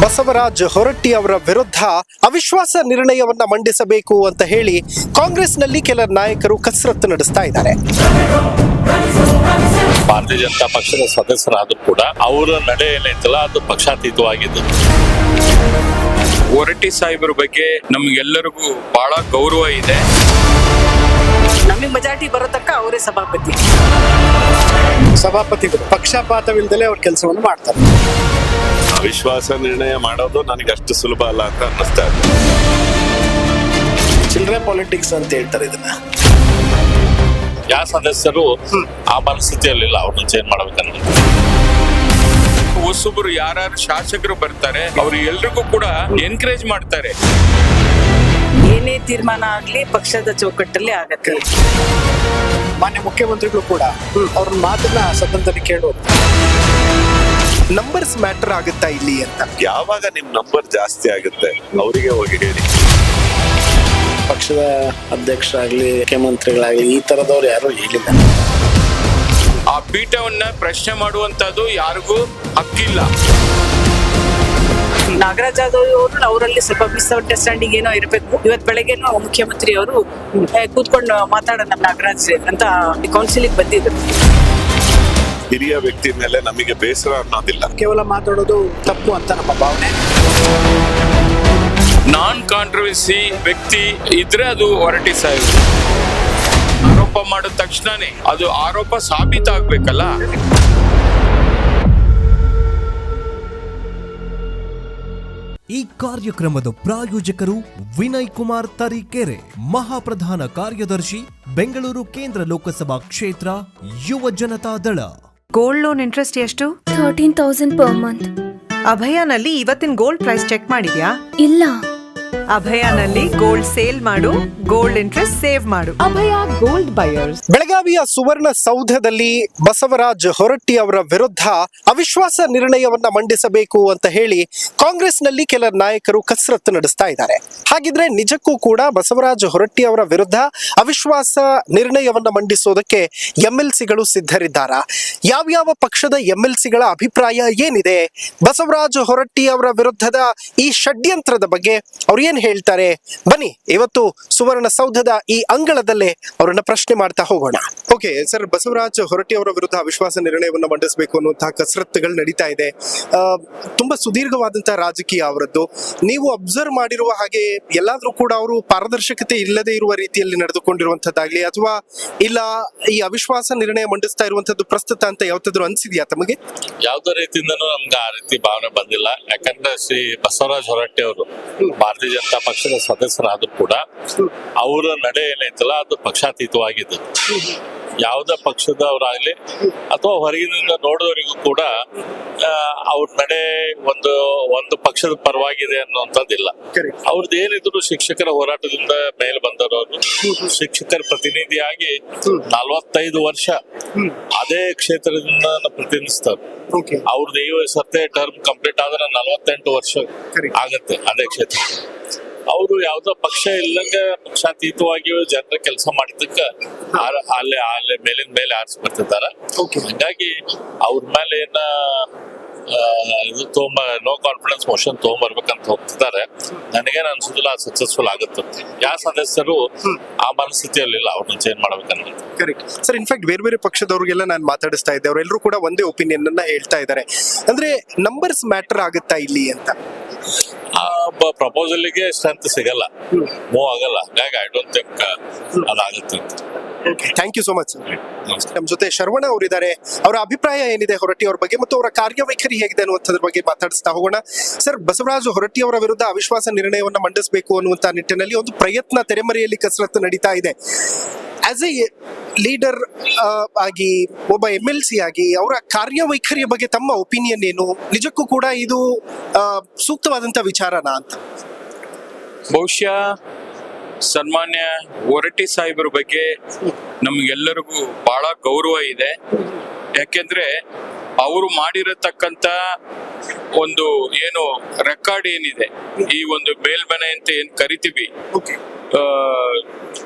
ಬಸವರಾಜ ಹೊರಟ್ಟಿ ಅವರ ವಿರುದ್ಧ ಅವಿಶ್ವಾಸ ನಿರ್ಣಯವನ್ನ ಮಂಡಿಸಬೇಕು ಅಂತ ಹೇಳಿ ಕಾಂಗ್ರೆಸ್ನಲ್ಲಿ ಕೆಲ ನಾಯಕರು ಕಸರತ್ತು ನಡೆಸ್ತಾ ಇದ್ದಾರೆ. ಭಾರತೀಯ ಜನತಾ ಪಕ್ಷದ ಸದಸ್ಯರಾದ್ರೂ ಕೂಡ ಅವರ ನಡೆ ಏನೈತಲ್ಲ ಅದು ಪಕ್ಷಾತೀತವಾಗಿದ್ದು. ಹೊರಟ್ಟಿ ಸಾಹೇಬ್ರ ಬಗ್ಗೆ ನಮ್ಗೆಲ್ಲರಿಗೂ ಬಹಳ ಗೌರವ ಇದೆ. ನಮಗೆ ಮೆಜಾರಿಟಿ ಬರೋ ತನಕ ಅವರೇ ಸಭಾಪತಿಗಳು ಪಕ್ಷಪಾತವಿಲ್ಲದೆ ಅವ್ರ ಕೆಲಸವನ್ನು ಮಾಡ್ತಾರೆ. ಅವಿಶ್ವಾಸ ನಿರ್ಣಯ ಮಾಡೋದು ನನಗೆ ಅಷ್ಟು ಸುಲಭ ಅಲ್ಲ ಅಂತ ಅನ್ನಿಸ್ತಾ ಇದೆ. ಚಿಲ್ಲರೆ ಪಾಲಿಟಿಕ್ಸ್ ಅಂತ ಹೇಳ್ತಾರೆ ಇದನ್ನ. ಯಾವ ಸದಸ್ಯರು ಆ ಮನಸ್ಥಿತಿಯಲ್ಲಿಲ್ಲ, ಅವ್ರನ್ನ ಚೇಂಜ್ ಮಾಡ್ಬೇಕನ್ನೋದು. ಹೊಸಬ್ರು ಯಾರು ಶಾಸಕರು ಬರ್ತಾರೆ ಅವ್ರು ಎಲ್ರಿಗೂ ಕೂಡ ಎನ್ಕರೇಜ್ ಮಾಡ್ತಾರೆ. ಏನೇ ತೀರ್ಮಾನ ಆಗ್ಲಿ ಪಕ್ಷದ ಚೌಕಟ್ಟಲ್ಲಿ ಆಗತ್ತೆ. ಮಾನ್ಯ ಮುಖ್ಯಮಂತ್ರಿಗಳು ಕೂಡ ಅವ್ರ ಮಾತನ್ನ ಸದನದಲ್ಲಿ ಕೇಳೋದು. ನಂಬರ್ಸ್ ಮ್ಯಾಟರ್ ಆಗುತ್ತಾ ಇಲ್ಲಿ ಅಂತ. ಯಾವಾಗ ನಿಮ್ ನಂಬರ್ ಜಾಸ್ತಿ ಆಗುತ್ತೆ ಅವರಿಗೆ ಹೋಗಿ ಹೇಳಿ. ಪಕ್ಷದ ಅಧ್ಯಕ್ಷರಾಗ್ಲಿ ಮುಖ್ಯಮಂತ್ರಿಗಳಾಗ್ಲಿ ಈ ತರದವ್ರು ಯಾರು ಹೇಳಿಲ್ಲ. ಆ ಪೀಠವನ್ನ ಪ್ರಶ್ನೆ ಮಾಡುವಂತದ್ದು ಯಾರಿಗೂ ಹಕ್ಕಿಲ್ಲ. ನಾಗರಾಜ್ ಅವರು ಅವರಲ್ಲಿ ಸ್ವಲ್ಪ ಮಿಸ್ಅಂಡರ್ಸ್ಟ್ಯಾಂಡಿಂಗ್ ಏನೋ ಇರಬೇಕು. ಇವತ್ತು ಬೆಳಗ್ಗೆನೂ ಮುಖ್ಯಮಂತ್ರಿ ಅವರು ಕೂತ್ಕೊಂಡು ಮಾತಾಡೋಣ ನಾಗರಾಜ್ ಅಂತ ಕೌನ್ಸಿಲಿಗೆ ಬಂದಿದ್ರು. ಹಿರಿಯ ವ್ಯಕ್ತಿ ಮೇಲೆ ನಮಗೆ ಬೇಸರ ಅನ್ನೋದಿಲ್ಲ. ಕೇವಲ ಮಾತಾಡೋದು ತಪ್ಪು ಅಂತ ನಮ್ಮ ಭಾವನೆ. ನಾನ್ ಕಾಂಟ್ರವರ್ಸಿ ವ್ಯಕ್ತಿ ಇದ್ರೆ ಅದು ಹೊರಟ್ಟಿ ಸಾಹೇಬ್. ಆರೋಪ ಮಾಡಿದ ತಕ್ಷಣನೇ ಅದು ಆರೋಪ ಸಾಬೀತಾಗ್ಬೇಕಲ್ಲ. ಈ ಕಾರ್ಯಕ್ರಮದ ಪ್ರಾಯೋಜಕರು ವಿನಯ್ ಕುಮಾರ್ ತರೀಕೆರೆ, ಮಹಾಪ್ರಧಾನ ಕಾರ್ಯದರ್ಶಿ, ಬೆಂಗಳೂರು ಕೇಂದ್ರ ಲೋಕಸಭಾ ಕ್ಷೇತ್ರ, ಯುವ ಜನತಾ ದಳ. ಗೋಲ್ಡ್ ಲೋನ್ ಇಂಟ್ರೆಸ್ಟ್ ಎಷ್ಟು? 13,000 per month. ಅಭಯಾನಲ್ಲಿ ಇವತ್ತಿನ ಗೋಲ್ಡ್ ಪ್ರೈಸ್ ಚೆಕ್ ಮಾಡಿದ್ಯಾ? ಇಲ್ಲ. ಅಭಯಾನಲ್ಲಿ ಗೋಲ್ಡ್ ಸೇಲ್ ಮಾಡು, ಗೋಲ್ಡ್ ಇಂಟ್ರೆಸ್ಟ್ ಸೇವ್ ಮಾಡು. ಅಭಯ ಗೋಲ್ಡ್ ಬಯರ್ಸ್. ಬೆಳಗಾವಿಯ ಸುವರ್ಣ ಸೌಧದಲ್ಲಿ ಬಸವರಾಜ ಹೊರಟ್ಟಿ ಅವರ ವಿರುದ್ಧ ಅವಿಶ್ವಾಸ ನಿರ್ಣಯವನ್ನ ಮಂಡಿಸಬೇಕು ಅಂತ ಹೇಳಿ ಕಾಂಗ್ರೆಸ್ನಲ್ಲಿ ಕೆಲ ನಾಯಕರು ಕಸರತ್ತು ನಡೆಸ್ತಾ ಇದ್ದಾರೆ. ಹಾಗಿದ್ರೆ ನಿಜಕ್ಕೂ ಕೂಡ ಬಸವರಾಜ ಹೊರಟ್ಟಿ ಅವರ ವಿರುದ್ಧ ಅವಿಶ್ವಾಸ ನಿರ್ಣಯವನ್ನ ಮಂಡಿಸೋದಕ್ಕೆ ಎಂಎಲ್ಸಿಗಳು ಸಿದ್ಧರಿದ್ದಾರಾ? ಯಾವ್ಯಾವ ಪಕ್ಷದ ಎಂಎಲ್ಸಿಗಳ ಅಭಿಪ್ರಾಯ ಏನಿದೆ? ಬಸವರಾಜ ಹೊರಟ್ಟಿ ಅವರ ವಿರುದ್ಧದ ಈ ಷಡ್ಯಂತ್ರದ ಬಗ್ಗೆ ಅವ್ರು ಏನ್ ಹೇಳ್ತಾರೆ? ಬನ್ನಿ ಇವತ್ತು ಸುವರ್ಣ ಸೌಧದ ಈ ಅಂಗಳದಲ್ಲೇ ಅವರನ್ನ ಪ್ರಶ್ನೆ ಮಾಡ್ತಾ ಹೋಗೋಣ. ಓಕೆ ಸರ್, ಬಸವರಾಜ ಹೊರಟ್ಟಿ ಅವರ ವಿರುದ್ಧ ಅವಿಶ್ವಾಸ ನಿರ್ಣಯವನ್ನು ಮಂಡಿಸಬೇಕು ಅನ್ನುವಂತಹ ಕಸರತ್ತುಗಳು ನಡೀತಾ ಇದೆ. ತುಂಬಾ ಸುದೀರ್ಘವಾದಂತಹ ರಾಜಕೀಯ ಅವರದ್ದು. ನೀವು ಅಬ್ಸರ್ವ್ ಮಾಡಿರುವ ಹಾಗೆ ಎಲ್ಲಾದ್ರೂ ಕೂಡ ಅವರು ಪಾರದರ್ಶಕತೆ ಇಲ್ಲದೆ ಇರುವ ರೀತಿಯಲ್ಲಿ ನಡೆದುಕೊಂಡಿರುವಂತದ್ದಾಗ್ಲಿ ಅಥವಾ ಇಲ್ಲ ಈ ಅವಿಶ್ವಾಸ ನಿರ್ಣಯ ಮಂಡಿಸ್ತಾ ಇರುವಂತದ್ದು ಪ್ರಸ್ತುತ ಅಂತ ಯಾವತ್ತಾದ್ರೂ ಅನ್ಸಿದ್ಯಾ ತಮಗೆ? ಯಾವ್ದೇ ರೀತಿಯಿಂದನೂ ನಮ್ಗೆ ಆ ರೀತಿ ಭಾವನೆ ಬಂದಿಲ್ಲ. ಯಾಕಂದ್ರೆ ಶ್ರೀ ಬಸವರಾಜ ಹೊರಟ್ಟಿ ಅವರು ಭಾರತೀಯ ಜನತಾ ಪಕ್ಷದ ಸದಸ್ಯರಾದ್ರೂ ಕೂಡ ಅವರ ನಡೆ ಏನೈತಲ್ಲ ಅದು ಪಕ್ಷಾತೀತವಾಗಿದ್ದು. ಯಾವುದೇ ಪಕ್ಷದವರಾಗ್ಲಿ ಅಥವಾ ಹೊರಗಿನಿಂದ ನೋಡೋರಿಗೂ ಕೂಡ ಅವ್ರ ನಡೆ ಒಂದು ಪಕ್ಷದ ಪರವಾಗಿದೆ ಅನ್ನುವಂಥದ್ದಿಲ್ಲ. ಅವ್ರದ್ದು ಏನಿದ್ರು ಶಿಕ್ಷಕರ ಹೋರಾಟದಿಂದ ಮೇಲೆ ಬಂದವರು, ಶಿಕ್ಷಕರ ಪ್ರತಿನಿಧಿಯಾಗಿ 45 ವರ್ಷ ಅದೇ ಕ್ಷೇತ್ರದಿಂದ ಪ್ರತಿನಿಧಿಸ್ತಾರೆ. ಅವ್ರದ್ದು ಈ ಸರ್ತೆ ಟರ್ಮ್ ಕಂಪ್ಲೀಟ್ ಆದ್ರೆ 48 ವರ್ಷ ಆಗತ್ತೆ ಅದೇ ಕ್ಷೇತ್ರ. ಅವರು ಯಾವ್ದೋ ಪಕ್ಷ ಇಲ್ಲಂಗೆ ಪಕ್ಷಾತೀತವಾಗಿ ಜನರ ಕೆಲಸ ಮಾಡಿದ್ದಕ್ಕೆ ಅಲ್ಲೇ ಮೇಲಿನ ಮೇಲೆ ಆರಿಸಿ ಬರ್ತಿದ್ದಾರೆ. ಹಂಗಾಗಿ ಅವ್ರ ಮೇಲೆ ಇದು ನೋ ಕಾನ್ಫಿಡೆನ್ಸ್ ಮೋಷನ್ ತಗೊಂಡ್ಬರ್ಬೇಕಂತ ಹೋಗ್ತಿದ್ದಾರೆ. ನನಗೇನು ಅನ್ಸುದಿಲ್ಲ ಸಕ್ಸಸ್ಫುಲ್ ಆಗುತ್ತೆ. ಯಾವ ಸದಸ್ಯರು ಆ ಮನಸ್ಥಿತಿಯಲ್ಲಿಲ್ಲ, ಅವ್ರನ್ನ ಚೇಂಜ್ ಮಾಡ್ಬೇಕನ್ನೋದು. Correct sir. ಇನ್ಫ್ಯಾಕ್ಟ್ ಬೇರೆ ಬೇರೆ ಪಕ್ಷದವ್ರಿಗೆಲ್ಲ ನಾನು ಮಾತಾಡಿಸ್ತಾ ಇದ್ದೆ, ಅವರೆಲ್ಲರೂ ಕೂಡ ಒಂದೇ ಒಪಿನಿಯನ್ ಅನ್ನ ಹೇಳ್ತಾ ಇದ್ದಾರೆ. ಅಂದ್ರೆ ನಂಬರ್ಸ್ ಮ್ಯಾಟರ್ ಆಗುತ್ತಾ ಇಲ್ಲಿ ಅಂತ. ಪ್ರಪೋಸಲ್ಗೆ ಸ್ಟ್ರೆಂತ್ ಸಿಗಲ್ಲ, ಮೂವ್ ಆಗಲ್ಲ. ಹಾಗಾಗಿ ಐ ಡೋಂಟ್ ಥಿಂಕ್ ಅದಾಗುತ್ತೆ. Thank you so much. ನಮ್ಮ ಜೊತೆ ಶರವಣ ಅವರಿದ್ದಾರೆ. ಅವರ ಅಭಿಪ್ರಾಯ ಏನಿದೆ ಹೊರಟ್ಟಿ ಅವ್ರ ಬಗ್ಗೆ ಮತ್ತು ಅವರ ಕಾರ್ಯವೈಖರಿ ಹೇಗಿದೆ ಅನ್ನುವಂಥದ್ರ ಬಗ್ಗೆ ಮಾತಾಡಿಸ್ತಾ ಹೋಗೋಣ. ಸರ್, ಬಸವರಾಜ ಹೊರಟ್ಟಿ ಅವರ ವಿರುದ್ಧ ಅವಿಶ್ವಾಸ ನಿರ್ಣಯವನ್ನ ಮಂಡಿಸಬೇಕು ಅನ್ನುವಂತ ನಿಟ್ಟಿನಲ್ಲಿ ಒಂದು ಪ್ರಯತ್ನ ತೆರೆಮರೆಯಲ್ಲಿ ಕಸರತ್ತು ನಡೀತಾ ಇದೆ. ಆಸ್ ಎ ಲೀಡರ್ ಆಗಿ, ಒಬ್ಬ MLC ಆಗಿ ಅವರ ಕಾರ್ಯವೈಖರಿಯ ಬಗ್ಗೆ ತಮ್ಮ ಒಪಿನಿಯನ್ ಏನು? ನಿಜಕ್ಕೂ ಕೂಡ ಇದು ಸೂಕ್ತವಾದಂತ ವಿಚಾರನಾ ಅಂತ? ಬಹುಶಃ ಸನ್ಮಾನ್ಯ ಹೊರಟ್ಟಿ ಸಾಹೇಬ್ರ ಬಗ್ಗೆ ನಮ್ಗೆಲ್ಲರಿಗೂ ಬಹಳ ಗೌರವ ಇದೆ. ಯಾಕೆಂದ್ರೆ ಅವರು ಮಾಡಿರತಕ್ಕಂತ ಒಂದು ಏನು ರೆಕಾರ್ಡ್ ಏನಿದೆ, ಈ ಒಂದು ಮೇಲ್ಮನೆ ಅಂತ ಏನ್ ಕರಿತೀವಿ,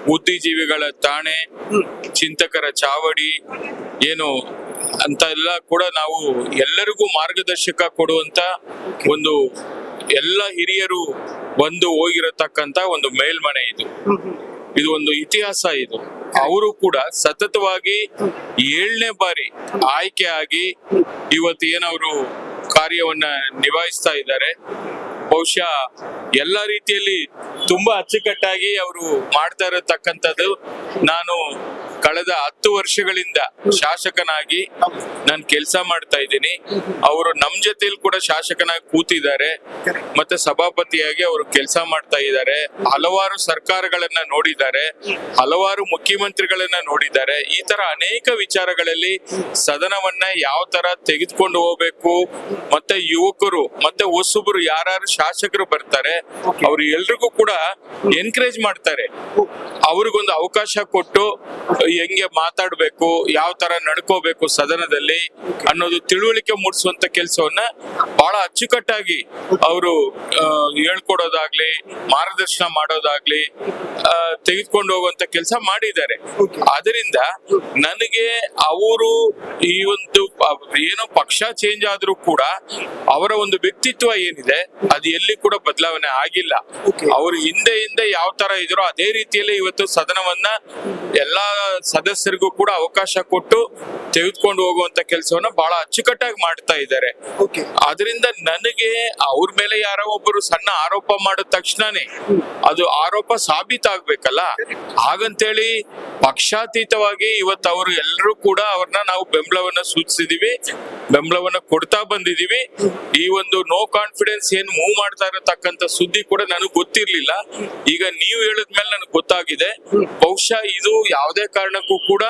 ಬುದ್ಧಿಜೀವಿಗಳ ತಾಣೆ, ಚಿಂತಕರ ಚಾವಡಿ ಏನು ಅಂತ ಎಲ್ಲ ಕೂಡ ನಾವು ಎಲ್ಲರಿಗೂ ಮಾರ್ಗದರ್ಶಕ ಕೊಡುವಂತ ಒಂದು ಎಲ್ಲ ಹಿರಿಯರು ಬಂದು ಹೋಗಿರತಕ್ಕಂತ ಒಂದು ಮೇಲ್ಮನೆ ಇದು ಒಂದು ಇತಿಹಾಸ. ಇದು ಅವರು ಕೂಡ ಸತತವಾಗಿ 7ನೇ ಬಾರಿ ಆಯ್ಕೆ ಆಗಿ ಇವತ್ತು ಏನವರು ಕಾರ್ಯವನ್ನ ನಿಭಾಯಿಸ್ತಾ ಇದ್ದಾರೆ. ಬಹುಶಃ ಎಲ್ಲ ರೀತಿಯಲ್ಲಿ ತುಂಬಾ ಅಚ್ಚುಕಟ್ಟಾಗಿ ಅವರು ಮಾಡ್ತಾ ಇರತಕ್ಕಂಥದ್ದು. ನಾನು ಕಳೆದ 10 ವರ್ಷಗಳಿಂದ ಶಾಸಕನಾಗಿ ನಾನು ಕೆಲಸ ಮಾಡ್ತಾ ಇದ್ದೀನಿ. ಅವರು ನಮ್ ಜೊತೆಲಿ ಕೂಡ ಶಾಸಕನಾಗಿ ಕೂತಿದ್ದಾರೆ, ಮತ್ತೆ ಸಭಾಪತಿಯಾಗಿ ಅವರು ಕೆಲಸ ಮಾಡ್ತಾ ಇದ್ದಾರೆ. ಹಲವಾರು ಸರ್ಕಾರಗಳನ್ನ ನೋಡಿದ್ದಾರೆ, ಹಲವಾರು ಮುಖ್ಯಮಂತ್ರಿಗಳನ್ನ ನೋಡಿದ್ದಾರೆ. ಈ ತರ ಅನೇಕ ವಿಚಾರಗಳಲ್ಲಿ ಸದನವನ್ನ ಯಾವ ತರ ತೆಗೆದುಕೊಂಡು ಹೋಗ್ಬೇಕು, ಮತ್ತೆ ಯುವಕರು ಮತ್ತೆ ಹೊಸಬರು ಯಾರು ಶಾಸಕರು ಬರ್ತಾರೆ ಅವ್ರು ಎಲ್ರಿಗೂ ಕೂಡ ಎನ್ಕರೇಜ್ ಮಾಡ್ತಾರೆ. ಅವ್ರಿಗೊಂದು ಅವಕಾಶ ಕೊಟ್ಟು ಹೆಂಗೆ ಮಾತಾಡ್ಬೇಕು, ಯಾವ ತರ ನಡ್ಕೋಬೇಕು ಸದನದಲ್ಲಿ ಅನ್ನೋದು ತಿಳುವಳಿಕೆ ಮೂಡಿಸುವಂತ ಕೆಲಸವನ್ನ ಬಹಳ ಅಚ್ಚುಕಟ್ಟಾಗಿ ಅವರು ಹೇಳ್ಕೊಡೋದಾಗ್ಲಿ, ಮಾರ್ಗದರ್ಶನ ಮಾಡೋದಾಗ್ಲಿ, ತೆಗೆದುಕೊಂಡು ಹೋಗುವಂತ ಕೆಲಸ ಮಾಡಿದ್ದಾರೆ. ಅದರಿಂದ ನನಗೆ ಅವರು ಈ ಒಂದು ಏನೋ ಪಕ್ಷ ಚೇಂಜ್ ಆದ್ರೂ ಕೂಡ ಅವರ ಒಂದು ವ್ಯಕ್ತಿತ್ವ ಏನಿದೆ ಅದು ಎಲ್ಲಿ ಕೂಡ ಬದಲಾವಣೆ ಆಗಿಲ್ಲ. ಅವರು ಹಿಂದೆ ಯಾವ ತರ ಇದ್ರು ಅದೇ ರೀತಿಯಲ್ಲಿ ಇವತ್ತು ಸದನವನ್ನ ಎಲ್ಲಾ ಸದಸ್ಯರಿಗೂ ಕೂಡ ಅವಕಾಶ ಕೊಟ್ಟು ತೆಗೆದುಕೊಂಡು ಹೋಗುವಂತ ಕೆಲಸವನ್ನ ಬಹಳ ಅಚ್ಚುಕಟ್ಟಾಗಿ ಮಾಡ್ತಾ ಇದ್ದಾರೆ. ಅದರಿಂದ ನನಗೆ ಅವ್ರ ಮೇಲೆ ಯಾರೋ ಒಬ್ಬರು ಸಣ್ಣ ಆರೋಪ ಮಾಡಿದ ತಕ್ಷಣನೇ ಅದು ಆರೋಪ ಸಾಬೀತಾಗ್ಬೇಕಲ್ಲ. ಹಾಗಂತೇಳಿ ಪಕ್ಷಾತೀತವಾಗಿ ಇವತ್ತು ಅವರು ಎಲ್ಲರೂ ಕೂಡ ಅವ್ರನ್ನ ನಾವು ಬೆಂಬಲವನ್ನ ಸೂಚಿಸಿದೀವಿ, ಬೆಂಬಲವನ್ನ ಕೊಡ್ತಾ ಬಂದಿದೀವಿ. ಈ ಒಂದು ನೋ ಕಾನ್ಫಿಡೆನ್ಸ್ ಏನ್ ಮೂವ್ ಮಾಡ್ತಾ ಇರತಕ್ಕಂತ ಸುದ್ದಿ ಕೂಡ ನನಗೆ ಗೊತ್ತಿರ್ಲಿಲ್ಲ. ಈಗ ನೀವು ಹೇಳಿದ್ಮೇಲೆ ನನಗೆ ಗೊತ್ತಾಗಿದೆ. ಬಹುಶಃ ಇದು ಯಾವುದೇ ಕಾರಣಕ್ಕೂ ಕೂಡ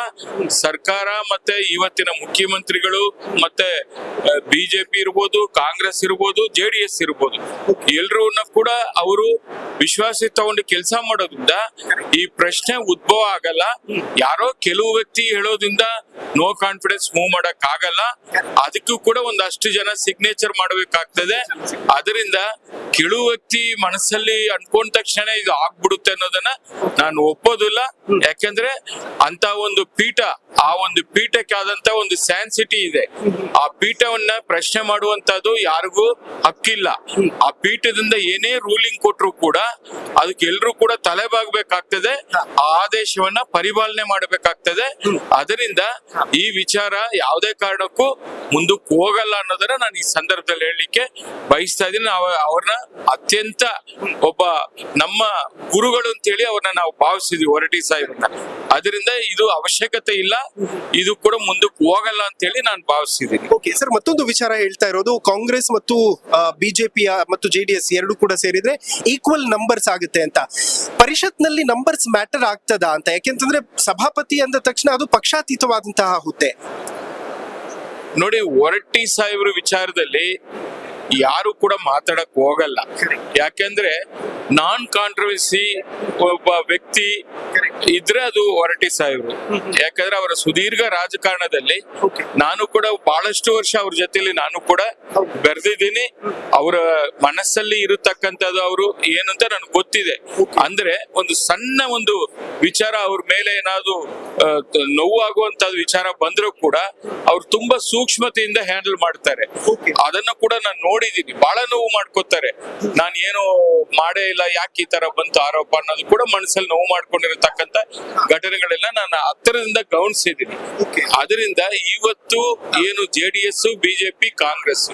ಸರ್ಕಾರ ಮತ್ತೆ ಇವತ್ತಿನ ಮುಖ್ಯಮಂತ್ರಿಗಳು ಮತ್ತೆ ಬಿಜೆಪಿ ಇರ್ಬೋದು, ಕಾಂಗ್ರೆಸ್ ಇರ್ಬೋದು, JDS ಇರ್ಬೋದು, ಎಲ್ರನ್ನ ಕೂಡ ಅವರು ವಿಶ್ವಾಸ ತಗೊಂಡು ಕೆಲಸ ಮಾಡೋದ್ರಿಂದ ಈ ಪ್ರಶ್ನೆ ಉದ್ಭವ ಆಗಲ್ಲ. ಯಾರೋ ಕೆಲವು ವ್ಯಕ್ತಿ ಹೇಳೋದ್ರಿಂದ ನೋ ಕಾನ್ಫಿಡೆನ್ಸ್ ಮೂವ್ ಮಾಡಕ್ ಆಗಲ್ಲ. ಅದಕ್ಕೂ ಕೂಡ ಒಂದಷ್ಟು ಜನ ಸಿಗ್ನೇಚರ್ ಮಾಡಬೇಕಾಗ್ತದೆ. ಅದರಿಂದ ಕೆಲವು ವ್ಯಕ್ತಿ ಮನಸ್ಸಲ್ಲಿ ಅನ್ಕೊಂಡ ತಕ್ಷಣ ಇದು ಆಗ್ಬಿಡುತ್ತೆ ಅನ್ನೋದನ್ನ ನಾನು ಒಪ್ಪೋದಿಲ್ಲ. ಯಾಕೆಂದ್ರೆ ಅಂತ ಒಂದು ಪೀಠ, ಆ ಒಂದು ಪೀಠಕ್ಕೆ ಆದಂತ ಒಂದು ಸ್ಯಾನ್ಸಿಟಿ ಇದೆ. ಆ ಪೀಠವನ್ನ ಪ್ರಶ್ನೆ ಮಾಡುವಂತದ್ದು ಯಾರಿಗೂ ಹಕ್ಕಿಲ್ಲ. ಆ ಪೀಠದಿಂದ ಏನೇ ರೂಲಿಂಗ್ ಕೊಟ್ರು ಕೂಡ ಅದಕ್ಕೆ ಎಲ್ರು ಕೂಡ ತಲೆಬಾಗ್ಬೇಕಾಗ್ತದೆ, ಆ ಆದೇಶವನ್ನ ಪರಿಪಾಲನೆ ಮಾಡಬೇಕಾಗ್ತದೆ. ಅದರಿಂದ ಈ ವಿಚಾರ ಯಾವುದೇ ಕಾರಣಕ್ಕೂ ಮುಂದಕ್ಕೆ ಹೋಗಲ್ಲ ಅನ್ನೋದನ್ನ ನಾನು ಈ ಸಂದರ್ಭದಲ್ಲಿ ಹೇಳಲಿಕ್ಕೆ ಬಯಸ್ತಾ ಇದ್ದೀನಿ. ಅವ್ರನ್ನ ಅತ್ಯಂತ ಒಬ್ಬ ನಮ್ಮ ಗುರುಗಳು ಅಂತೇಳಿ ಅವ್ರನ್ನ ನಾವು ಭಾವಿಸಿದ್ವಿ, ಹೊರಟ್ಟಿ ಸಾಹೇಬ್ರನ್ನ. ಅದರಿಂದ ಇದು ಅವಶ್ಯಕತೆ ಇಲ್ಲ, ಇದು ಕೂಡ ಮುಂದಕ್ಕೆ ಹೋಗಲ್ಲ ಅಂತ ಹೇಳಿ ನಾನು ಭಾವಿಸಿದ್ದೀನಿ. ಓಕೆ ಸರ್, ಮತ್ತೊಂದು ವಿಚಾರ ಹೇಳ್ತಾ ಇರೋದು, ಕಾಂಗ್ರೆಸ್ ಮತ್ತು ಬಿಜೆಪಿ ಮತ್ತು JDS ಎರಡು ಕೂಡ ಸೇರಿದ್ರೆ ಈಕ್ವಲ್ ನಂಬರ್ಸ್ ಆಗುತ್ತೆ ಅಂತ. ಪರಿಷತ್ನಲ್ಲಿ ನಂಬರ್ಸ್ ಮ್ಯಾಟರ್ ಆಗ್ತದಾ ಅಂತ? ಯಾಕೆಂತಂದ್ರೆ ಸಭಾಪತಿ ಅಂದ ತಕ್ಷಣ ಅದು ಪಕ್ಷಾತೀತವಾದಂತಹ ಹುದ್ದೆ. ನೋಡಿ, ಹೊರಟ್ಟಿ ಸಾಹೇಬ್ರ ವಿಚಾರದಲ್ಲಿ ಯಾರು ಕೂಡ ಮಾತಾಡಕ್ ಹೋಗಲ್ಲ. ಯಾಕೆಂದ್ರೆ ನಾನ್ ಕಾಂಟ್ರವರ್ಸಿ ಒಬ್ಬ ವ್ಯಕ್ತಿ ಇದ್ರೆ ಅದು ಹೊರಟ್ಟಿ ಸಾಹೇಬ್ರು. ಯಾಕಂದ್ರೆ ಅವರ ಸುದೀರ್ಘ ರಾಜಕಾರಣದಲ್ಲಿ ನಾನು ಕೂಡ ಬಹಳಷ್ಟು ವರ್ಷ ಅವ್ರ ಜೊತೆಲಿ ನಾನು ಕೂಡ ಬೆರೆದಿದ್ದೀನಿ. ಅವರ ಮನಸ್ಸಲ್ಲಿ ಇರತಕ್ಕಂಥದ್ದು ಅವರು ಏನಂತ ನನಗೆ ಗೊತ್ತಿದೆ. ಅಂದ್ರೆ ಒಂದು ಸಣ್ಣ ಒಂದು ವಿಚಾರ ಅವ್ರ ಮೇಲೆ ಏನಾದ್ರು ನೋವಾಗುವಂತದ್ದು ವಿಚಾರ ಬಂದ್ರು ಕೂಡ ಅವ್ರು ತುಂಬಾ ಸೂಕ್ಷ್ಮತೆಯಿಂದ ಹ್ಯಾಂಡಲ್ ಮಾಡ್ತಾರೆ. ಅದನ್ನ ಕೂಡ ನಾನು ನೋಡಿದೀನಿ. ಬಹಳ ನೋವು ಮಾಡ್ಕೋತಾರೆ. ನಾನು ಏನು ಮಾಡೇ ಇಲ್ಲ, ಯಾಕೆ ಈ ತರ ಬಂತು ಆರೋಪ ಅನ್ನೋದು ಕೂಡ ಮನಸ್ಸಲ್ಲಿ ನೋವು ಮಾಡ್ಕೊಂಡಿರತಕ್ಕಂತ ಘಟನೆಗಳೆಲ್ಲ ನಾನು ಹತ್ತಿರದಿಂದ ಗಮನಿಸಿದ್ದೀನಿ. ಅದರಿಂದ ಇವತ್ತು ಏನು JDS, ಬಿಜೆಪಿ, ಕಾಂಗ್ರೆಸ್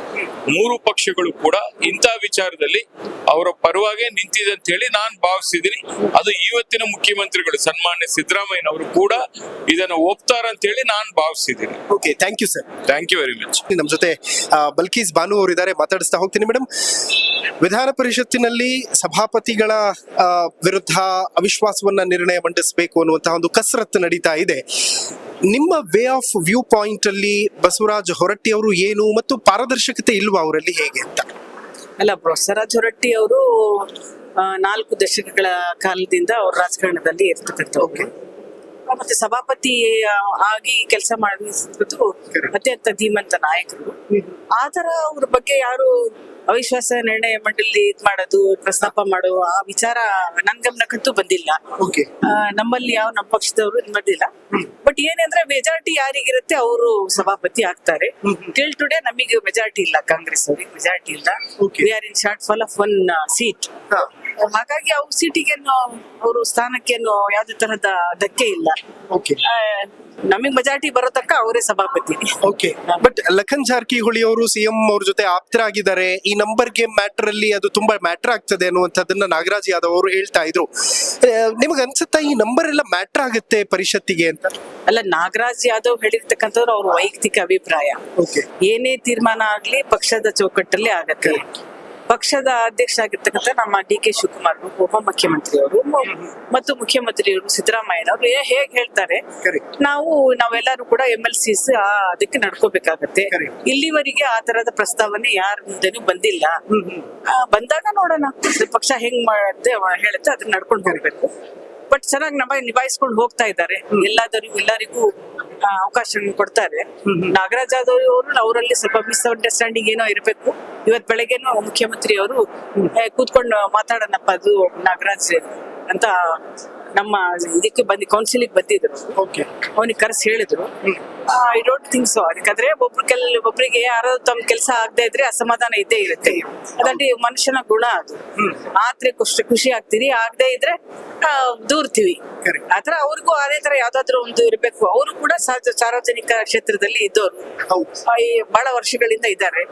ಮೂರು ಪಕ್ಷಗಳು ಕೂಡ ಇಂಥ ವಿಚಾರದಲ್ಲಿ ಅವರ ಪರವಾಗಿ ನಿಂತಿದೆ ಅಂತ ಹೇಳಿ ನಾನು ಭಾವಿಸಿದ್ದೀನಿ. ಅದು ಇವತ್ತಿನ ಮುಖ್ಯಮಂತ್ರಿಗಳು ಸನ್ಮಾನ್ಯ ಸಿದ್ದರಾಮಯ್ಯನವರು ಕೂಡ ಇದನ್ನು ಒಪ್ತಾರ ಅಂತ ಹೇಳಿ ನಾನು ಭಾವಿಸಿದ್ದೀನಿ. Okay, thank you sir. Thank you very much. ನಮ್ಮ ಜೊತೆ ಬಲ್ಕೀಸ್ ಬಾನು ಅವರಿದ್ದಾರೆ, ಮಾತಾಡಿಸ್ತಾ ಹೋಗ್ತೀನಿ. ಮೇಡಮ್, ವಿಧಾನ ಪರಿಷತ್ತಿನಲ್ಲಿ ಸಭಾಪತಿಗಳ ವಿರುದ್ಧ ಅವಿಶ್ವಾಸವನ್ನ ನಿರ್ಣಯ ಮಂಡಿಸಬೇಕು ಅನ್ನುವಂತಹ ಒಂದು ಕಸರತ್ತು ನಡೀತಾ ಇದೆ. ನಿಮ್ಮ ವೇ ಆಫ್ ವ್ಯೂ ಪಾಯಿಂಟ್ ಅಲ್ಲಿ ಬಸವರಾಜ ಹೊರಟ್ಟಿ ಅವರು ಏನು ಮತ್ತು ಪಾರದರ್ಶಕತೆ ಇಲ್ವಾ ಅವರಲ್ಲಿ, ಹೇಗೆ ಅಂತ? ಅಲ್ಲ, ಬಸವರಾಜ ಹೊರಟ್ಟಿ ಅವರು 4 ದಶಕಗಳ ಕಾಲದಿಂದ ಅವ್ರ ರಾಜಕಾರಣದಲ್ಲಿ ಇರ್ತಕ್ಕಂಥವ್ರು. ಮತ್ತೆ ಸಭಾಪತಿ ಆಗಿ ಕೆಲಸ ಮಾಡಿದ್ದು ಅತ್ಯಂತ ಧೀಮಂತ ನಾಯಕರು. ಆತರ ಅವ್ರ ಬಗ್ಗೆ ಯಾರು ಅವಿಶ್ವಾಸ ನಿರ್ಣಯ ಮಂಡಳಿ ಇದ್ ಮಾಡೋದು, ಪ್ರಸ್ತಾಪ ಮಾಡುವ ಆ ವಿಚಾರ ನನ್ ಗಮನಕ್ಕಂತೂ ಬಂದಿಲ್ಲ. ನಮ್ಮಲ್ಲಿ ನಮ್ಮ ಪಕ್ಷದವರು ಬಂದಿಲ್ಲ. ಬಟ್ ಏನಂದ್ರೆ ಮೆಜಾರಿಟಿ ಯಾರಿಗಿರುತ್ತೆ ಅವರು ಸಭಾಪತಿ ಆಗ್ತಾರೆ. ಟಿಲ್ ಟುಡೇ ನಮಗೆ ಮೆಜಾರಿಟಿ ಇಲ್ಲ, ಕಾಂಗ್ರೆಸ್ ಅವ್ರಿಗೆ ಮೆಜಾರಿಟಿ ಇಲ್ಲ. We are in short fall of 1 seat. ಹಾಗಾಗಿ ಅವ್ರ ಸೀಟಿಗೇನು ಅವರು ಸ್ಥಾನಕ್ಕೇನು ಯಾವ್ದೇ ತರಹದ ಧಕ್ಕೆ ಇಲ್ಲ. ನಮಗ್ ಮೆಜಾರಿಟಿ ಬರೋ ತನಕ ಅವರೇ ಸಭಾಪತಿ. ಬಟ್ ಲಖನ್ ಜಾರಕಿಹೊಳಿ ಅವರು ಸಿಎಂ ಅವ್ರ ಜೊತೆ ಆಪ್ತರಾಗಿದ್ದಾರೆ. ಈ ನಂಬರ್ ಗೇಮ್ ಮ್ಯಾಟರ್ ಅಲ್ಲಿ ಅದು ತುಂಬಾ ಮ್ಯಾಟರ್ ಆಗ್ತದೆ ಅನ್ನುವಂಥದ್ದನ್ನ ನಾಗರಾಜ್ ಯಾದವ್ ಅವರು ಹೇಳ್ತಾ ಇದ್ರು. ನಿಮಗ್ ಅನ್ಸುತ್ತಾ ಈ ನಂಬರ್ ಎಲ್ಲ ಮ್ಯಾಟರ್ ಆಗುತ್ತೆ ಪರಿಷತ್ತಿಗೆ ಅಂತ? ಅಲ್ಲ, ನಾಗರಾಜ್ ಯಾದವ್ ಹೇಳಿರ್ತಕ್ಕಂಥವ್ರು ಅವ್ರ ವೈಯಕ್ತಿಕ ಅಭಿಪ್ರಾಯ. ಏನೇ ತೀರ್ಮಾನ ಆಗ್ಲಿ ಪಕ್ಷದ ಚೌಕಟ್ಟಲ್ಲಿ ಆಗತ್ತೆ. ಪಕ್ಷದ ಅಧ್ಯಕ್ಷ ಆಗಿರ್ತಕ್ಕಂಥ ನಮ್ಮ DK ಶಿವಕುಮಾರ್, ಉಪಮುಖ್ಯಮಂತ್ರಿಯವರು ಮತ್ತು ಮುಖ್ಯಮಂತ್ರಿಯವರು ಸಿದ್ದರಾಮಯ್ಯನವರು ಹೇಗ್ ಹೇಳ್ತಾರೆ ನಾವೆಲ್ಲರೂ ಕೂಡ MLCs ಅದಕ್ಕೆ ನಡ್ಕೋಬೇಕಾಗತ್ತೆ. ಇಲ್ಲಿವರೆಗೆ ಆ ತರದ ಪ್ರಸ್ತಾವನೆ ಯಾರ ಮುಂದೆನೂ ಬಂದಿಲ್ಲ. ಬಂದಾಗ ನೋಡೋಣ ಪಕ್ಷ ಹೆಂಗ್ ಮಾಡುತ್ತೆ ಹೇಳುತ್ತೆ ಅದನ್ನ ನಡ್ಕೊಂಡು ಹೋಗ್ಬೇಕು. ಬಟ್ ಚೆನ್ನಾಗಿ ನಿಭಾಯಿಸ್ಕೊಂಡು ಹೋಗ್ತಾ ಇದ್ದಾರೆ. ಎಲ್ಲರಿಗೂ ಅವಕಾಶ ಕೊಡ್ತಾರೆ. ನಾಗರಾಜ್ ಯಾದವ್ ಅವರು ಅವರಲ್ಲಿ ಸ್ವಲ್ಪ ಮಿಸ್ಅಂಡರ್ಸ್ಟ್ಯಾಂಡಿಂಗ್ ಏನೋ ಇರಬೇಕು. ಇವತ್ ಬೆಳಗ್ಗೆನೂ ಮುಖ್ಯಮಂತ್ರಿ ಅವರು ಕೂತ್ಕೊಂಡು ಮಾತಾಡೋಣಪ್ಪ ಅದು ನಾಗರಾಜ್ ಅಂತ ನಮ್ಮ ಇದಕ್ಕೆ ಕೌನ್ಸಿಲಿಗೆ ಬಂದಿದ್ರು. ಅವನಿಗೆ ಕರೆಸಿ ಹೇಳಿದ್ರು. I don't think so. ಯಾಕಂದ್ರೆ ಒಬ್ರಿಗೆ ಯಾರೋ ತಮ್ಮ ಕೆಲಸ ಆಗದೆ ಇದ್ರೆ ಅಸಮಾಧಾನ ಇದ್ದೇ ಇರುತ್ತೆ. ಅದಂటే ಮನುಷ್ಯನ ಗುಣ ಅದು. ಆದ್ರೆ ಖುಷಿ ಆಗ್ತೀರಿ, ಆಗದೆ ಇದ್ರೆ ದೂರ್ತೀವಿ. ಆತರ ಅವ್ರಿಗೂ ಅದೇ ತರ ಯಾವ್ದಾದ್ರು ಒಂದು ಇರ್ಬೇಕು. ಅವರು ಕೂಡ ಸಾರ್ವಜನಿಕ ಕ್ಷೇತ್ರದಲ್ಲಿ ಇದ್ದವರು, ಬಹಳ ವರ್ಷಗಳಿಂದ ಇದ್ದಾರೆ.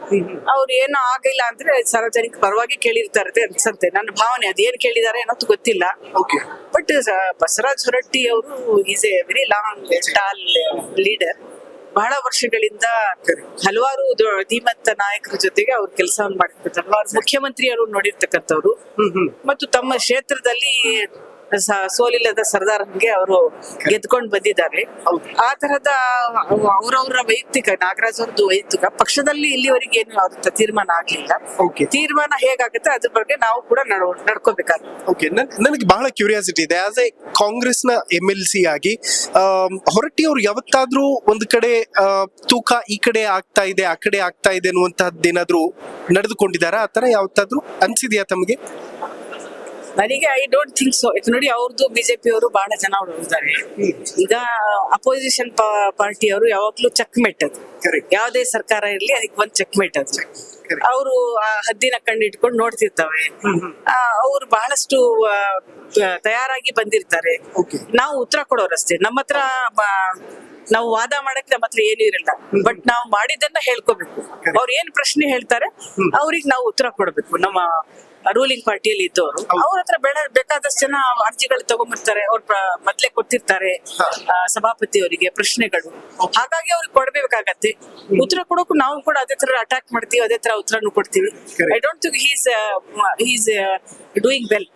ಅವ್ರು ಏನೋ ಆಗಿಲ್ಲ ಅಂದ್ರೆ ಸಾರ್ವಜನಿಕ ಪರವಾಗಿ ಕೇಳಿರ್ತಾರೆ ಅನ್ಸಂತೆ. ನನ್ನ ಭಾವನೆ. ಅದೇನ್ ಕೇಳಿದಾರೆ ಅನ್ನೋದು ಗೊತ್ತಿಲ್ಲ. ಬಟ್ ಬಸವರಾಜ್ ಹೊರಟ್ಟಿ ಅವರು is A very long tall leader. ಬಹಳ ವರ್ಷಗಳಿಂದ ಹಲವಾರು ಧೀಮಂತ ನಾಯಕರ ಜೊತೆಗೆ ಅವ್ರು ಕೆಲಸವನ್ನು ಮಾಡಿರ್ತಾರೆ. ಹಲವಾರು ಮುಖ್ಯಮಂತ್ರಿಯವರು ನೋಡಿರ್ತಕ್ಕಂಥವ್ರು ಮತ್ತು ತಮ್ಮ ಕ್ಷೇತ್ರದಲ್ಲಿ ಸೋಲಿಲ್ಲದ ಸರ್ದಾರ್ಗೆ ಅವರು ಗೆದ್ಕೊಂಡು ಬಂದಿದ್ದಾರೆ. ಆ ತರದ ಅವ್ರವ್ರ ವೈಯಕ್ತಿಕ, ನಾಗರಾಜ್ ಅವ್ರದ್ದು ವೈಯಕ್ತಿಕ, ಪಕ್ಷದಲ್ಲಿ ಇಲ್ಲಿವರೆಗೆ ಏನು ಯಾವ್ದು ತೀರ್ಮಾನ ಆಗ್ಲಿಲ್ಲ. ತೀರ್ಮಾನ ಹೇಗಾಗುತ್ತೆ ಅದ್ರ ಬಗ್ಗೆ ನಾವು ಕೂಡ ನಡ್ಕೋಬೇಕಾಗುತ್ತೆ. ನನಗೆ ಬಹಳ ಕ್ಯೂರಿಯಾಸಿಟಿ ಇದೆ. ಆಸ್ ಎ ಕಾಂಗ್ರೆಸ್ ನ MLC ಆಗಿ ಹೊರಟ್ಟಿ ಅವ್ರು ಯಾವತ್ತಾದ್ರೂ ಒಂದು ಕಡೆ ತೂಕ ಈ ಕಡೆ ಆಗ್ತಾ ಇದೆ ಆ ಕಡೆ ಆಗ್ತಾ ಇದೆ ಅನ್ನುವಂತಹದ್ದೇನಾದ್ರೂ ನಡೆದುಕೊಂಡಿದಾರ? ಆತರ ಯಾವತ್ತಾದ್ರೂ ಅನ್ಸಿದ್ಯಾ ತಮಗೆ? ನನಗೆ ಐ ಡೋಂಟ್ ಥಿಂಕ್ ಸೊ. ನೋಡಿ, ಅವ್ರದ್ದು ಬಿಜೆಪಿ ಅವರು ಬಹಳ ಜನ ಇದ್ದಾರೆ. ಈಗ ಅಪೋಸಿಷನ್ ಪಾರ್ಟಿಯವರು ಯಾವಾಗ್ಲೂ ಚೆಕ್ಮೇಟ್. ಅದು ಯಾವ್ದೇ ಸರ್ಕಾರ ಇರ್ಲಿ ಅದಕ್ಕೆ ಒಂದ್ ಚೆಕ್ಮೇಟ್. ಅದು ಅವರು ಹದ್ದಿನ ಕಣ್ಣು ಇಟ್ಕೊಂಡು ನೋಡ್ತಿರ್ತವೆ. ಅವ್ರು ಬಹಳಷ್ಟು ತಯಾರಾಗಿ ಬಂದಿರ್ತಾರೆ. ನಾವು ಉತ್ತರ ಕೊಡೋರಷ್ಟೇ. ನಮ್ಮ ಹತ್ರ ನಾವು ವಾದ ಮಾಡಕ್ಕೆ ನಮ್ಮ ಹತ್ರ ಏನು ಇರಲ್ಲ. ಬಟ್ ನಾವು ಮಾಡಿದ್ದನ್ನ ಹೇಳ್ಕೋಬೇಕು. ಅವ್ರು ಏನ್ ಪ್ರಶ್ನೆ ಹೇಳ್ತಾರೆ ಅವ್ರಿಗೆ ನಾವು ಉತ್ತರ ಕೊಡ್ಬೇಕು. ನಮ್ಮ ರೂಲಿಂಗ್ ಪಾರ್ಟಿಯಲ್ಲಿ ಇದ್ದವರು ಅವ್ರ ಹತ್ರ ಬೇಕಾದಷ್ಟು ಜನ ಅರ್ಜಿಗಳು ತಗೊಂಡ್ಬರ್ತಾರೆ. ಅವ್ರ ಮೊದ್ಲೇ ಕೊಟ್ಟಿರ್ತಾರೆ ಸಭಾಪತಿ ಅವರಿಗೆ ಪ್ರಶ್ನೆಗಳು. ಹಾಗಾಗಿ ಅವ್ರಿಗೆ ಕೊಡ್ಬೇಕಾಗತ್ತೆ. ಉತ್ತರ ಕೊಡೋಕು ನಾವು ಕೂಡ ಅದೇ ತರ ಅಟ್ಯಾಕ್ ಮಾಡ್ತೀವಿ, ಅದೇ ತರ ಉತ್ತರನು ಕೊಡ್ತೀವಿ. I don't think he's doing well.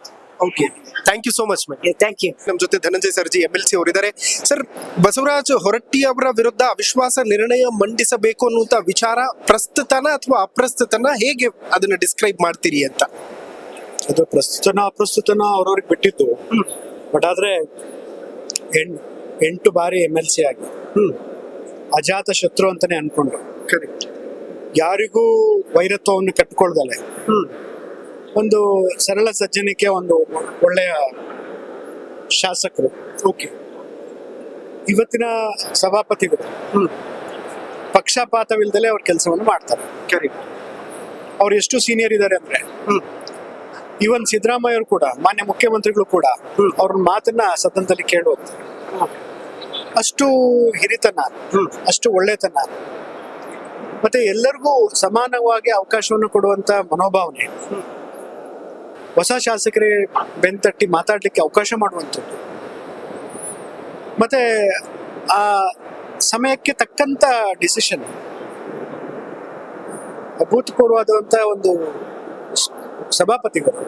Thank you so much. Thank you. ನಮ್ಮ ಜೊತೆ ಧನಂಜಯ ಸರ್ಜಿ MLC ಅವರಿದ್ದಾರೆ. ಸರ್, ಬಸವರಾಜ್ ಹೊರಟ್ಟಿ ಅವರ ವಿರುದ್ಧ ಅವಿಶ್ವಾಸ ನಿರ್ಣಯ ಮಂಡಿಸಬೇಕು ಅನ್ನುವಂತ ವಿಚಾರ ಪ್ರಸ್ತುತನ ಅಥವಾ ಅಪ್ರಸ್ತುತನ, ಹೇಗೆ ಅದನ್ನ ಡಿಸ್ಕ್ರೈಬ್ ಮಾಡ್ತೀರಿ ಅಂತ? ಅದು ಅಪ್ರಸ್ತುತನ ಅವ್ರವ್ರಿಗೆ ಬಿಟ್ಟಿದ್ದು. ಬಟ್ ಆದ್ರೆ 8 ಬಾರಿ MLC ಆಗಿ ಅಜಾತ ಶತ್ರು ಅಂತಾನೆ ಅನ್ಕೊಂಡ್ರು. ಯಾರಿಗೂ ವೈರತ್ವವನ್ನು ಕಟ್ಕೊಳ್ದಲೆ ಒಂದು ಸರಳ ಸಜ್ಜನಿಕೆ, ಒಂದು ಒಳ್ಳೆಯ ಶಾಸಕರು. ಇವತ್ತಿನ ಸಭಾಪತಿಗಳು ಪಕ್ಷಪಾತವಿಲ್ಲದಲೇ ಅವ್ರ ಕೆಲಸವನ್ನು ಮಾಡ್ತಾರೆ. ಅವ್ರು ಎಷ್ಟು ಸೀನಿಯರ್ ಇದ್ದಾರೆ ಅಂದ್ರೆ, ಇವನ್ ಸಿದ್ದರಾಮಯ್ಯ ಅವರು ಕೂಡ, ಮಾನ್ಯ ಮುಖ್ಯಮಂತ್ರಿಗಳು ಕೂಡ ಅವ್ರ ಮಾತನ್ನ ಸದನದಲ್ಲಿ ಕೇಳಿ ಹೋಗ್ತಾರೆ. ಅಷ್ಟು ಹಿರಿತನ, ಅಷ್ಟು ಒಳ್ಳೆತನ, ಮತ್ತೆ ಎಲ್ಲರಿಗೂ ಸಮಾನವಾಗಿ ಅವಕಾಶವನ್ನು ಕೊಡುವಂತ ಮನೋಭಾವನೆ, ಹೊಸ ಶಾಸಕರಿಗೆ ಬೆಂತಟ್ಟಿ ಮಾತಾಡ್ಲಿಕ್ಕೆ ಅವಕಾಶ ಮಾಡುವಂಥದ್ದು, ಮತ್ತೆ ಆ ಸಮಯಕ್ಕೆ ತಕ್ಕಂತ ಡಿಸಿಷನ್, ಅಭೂತಪೂರ್ವವಾದಂತ ಒಂದು ಸಭಾಪತಿಗಳು.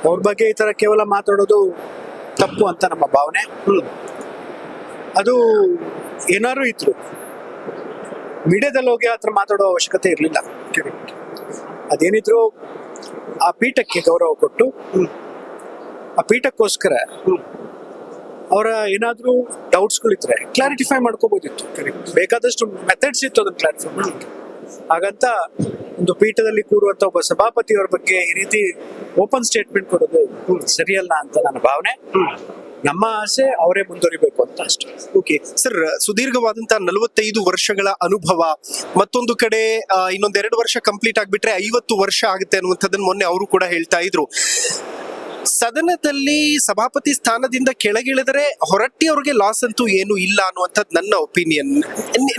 ಅವ್ರ ಬಗ್ಗೆ ಈ ತರ ಕೇವಲ ಮಾತಾಡೋದು ತಪ್ಪು ಅಂತ ನಮ್ಮ ಭಾವನೆ. ಅದು ಏನಾದ್ರು ಇದ್ರು ಮೀಡಿಯಾದಲ್ಲಿ ಹೋಗಿ ಆ ಥರ ಮಾತಾಡೋ ಅವಶ್ಯಕತೆ ಇರಲಿಲ್ಲ. ಅದೇನಿದ್ರು ಆ ಪೀಠಕ್ಕೆ ಗೌರವ ಕೊಟ್ಟು, ಆ ಪೀಠಕ್ಕೋಸ್ಕರ ಅವರ ಏನಾದ್ರೂ ಡೌಟ್ಸ್ಗಳಿದ್ರೆ ಕ್ಲಾರಿಟಿಫೈ ಮಾಡ್ಕೋಬಹುದಿತ್ತು. ಬೇಕಾದಷ್ಟು ಮೆಥಡ್ಸ್ ಇತ್ತು ಅದನ್ನ ಕ್ಲಾರಿಫೈ ಮಾಡಲಿಕ್ಕೆ. ಹಾಗಂತ ಒಂದು ಪೀಠದಲ್ಲಿ ಕೂರುವಂತ ಒಬ್ಬ ಸಭಾಪತಿಯವರ ಬಗ್ಗೆ ಈ ರೀತಿ ಓಪನ್ ಸ್ಟೇಟ್ಮೆಂಟ್ ಕೊಡೋದು ಸರಿಯಲ್ಲ ಅಂತ ನನ್ನ ಭಾವನೆ. ನಮ್ಮ ಆಸೆ ಅವರೇ ಮುಂದುವರಿಬೇಕು ಅಂತ ಅಷ್ಟೇ. ಓಕೆ ಸರ್, ಸುದೀರ್ಘವಾದಂತಹ 45 ವರ್ಷಗಳ ಅನುಭವ, ಮತ್ತೊಂದು ಕಡೆ ಇನ್ನೊಂದ್ 2 ವರ್ಷ ಕಂಪ್ಲೀಟ್ ಆಗ್ಬಿಟ್ರೆ 50 ವರ್ಷ ಆಗುತ್ತೆ ಅನ್ನುವಂಥದ್ದನ್ನ ಮೊನ್ನೆ ಅವರು ಕೂಡ ಹೇಳ್ತಾ ಇದ್ರು. ಸದನದಲ್ಲಿ ಸಭಾಪತಿ ಸ್ಥಾನದಿಂದ ಕೆಳಗಿಳಿದರೆ ಹೊರಟ್ಟಿ ಅವ್ರಿಗೆ ಲಾಸ್ ಅಂತೂ ಏನು ಇಲ್ಲ ಅನ್ನುವಂಥದ್ದು ನನ್ನ ಒಪಿನಿಯನ್.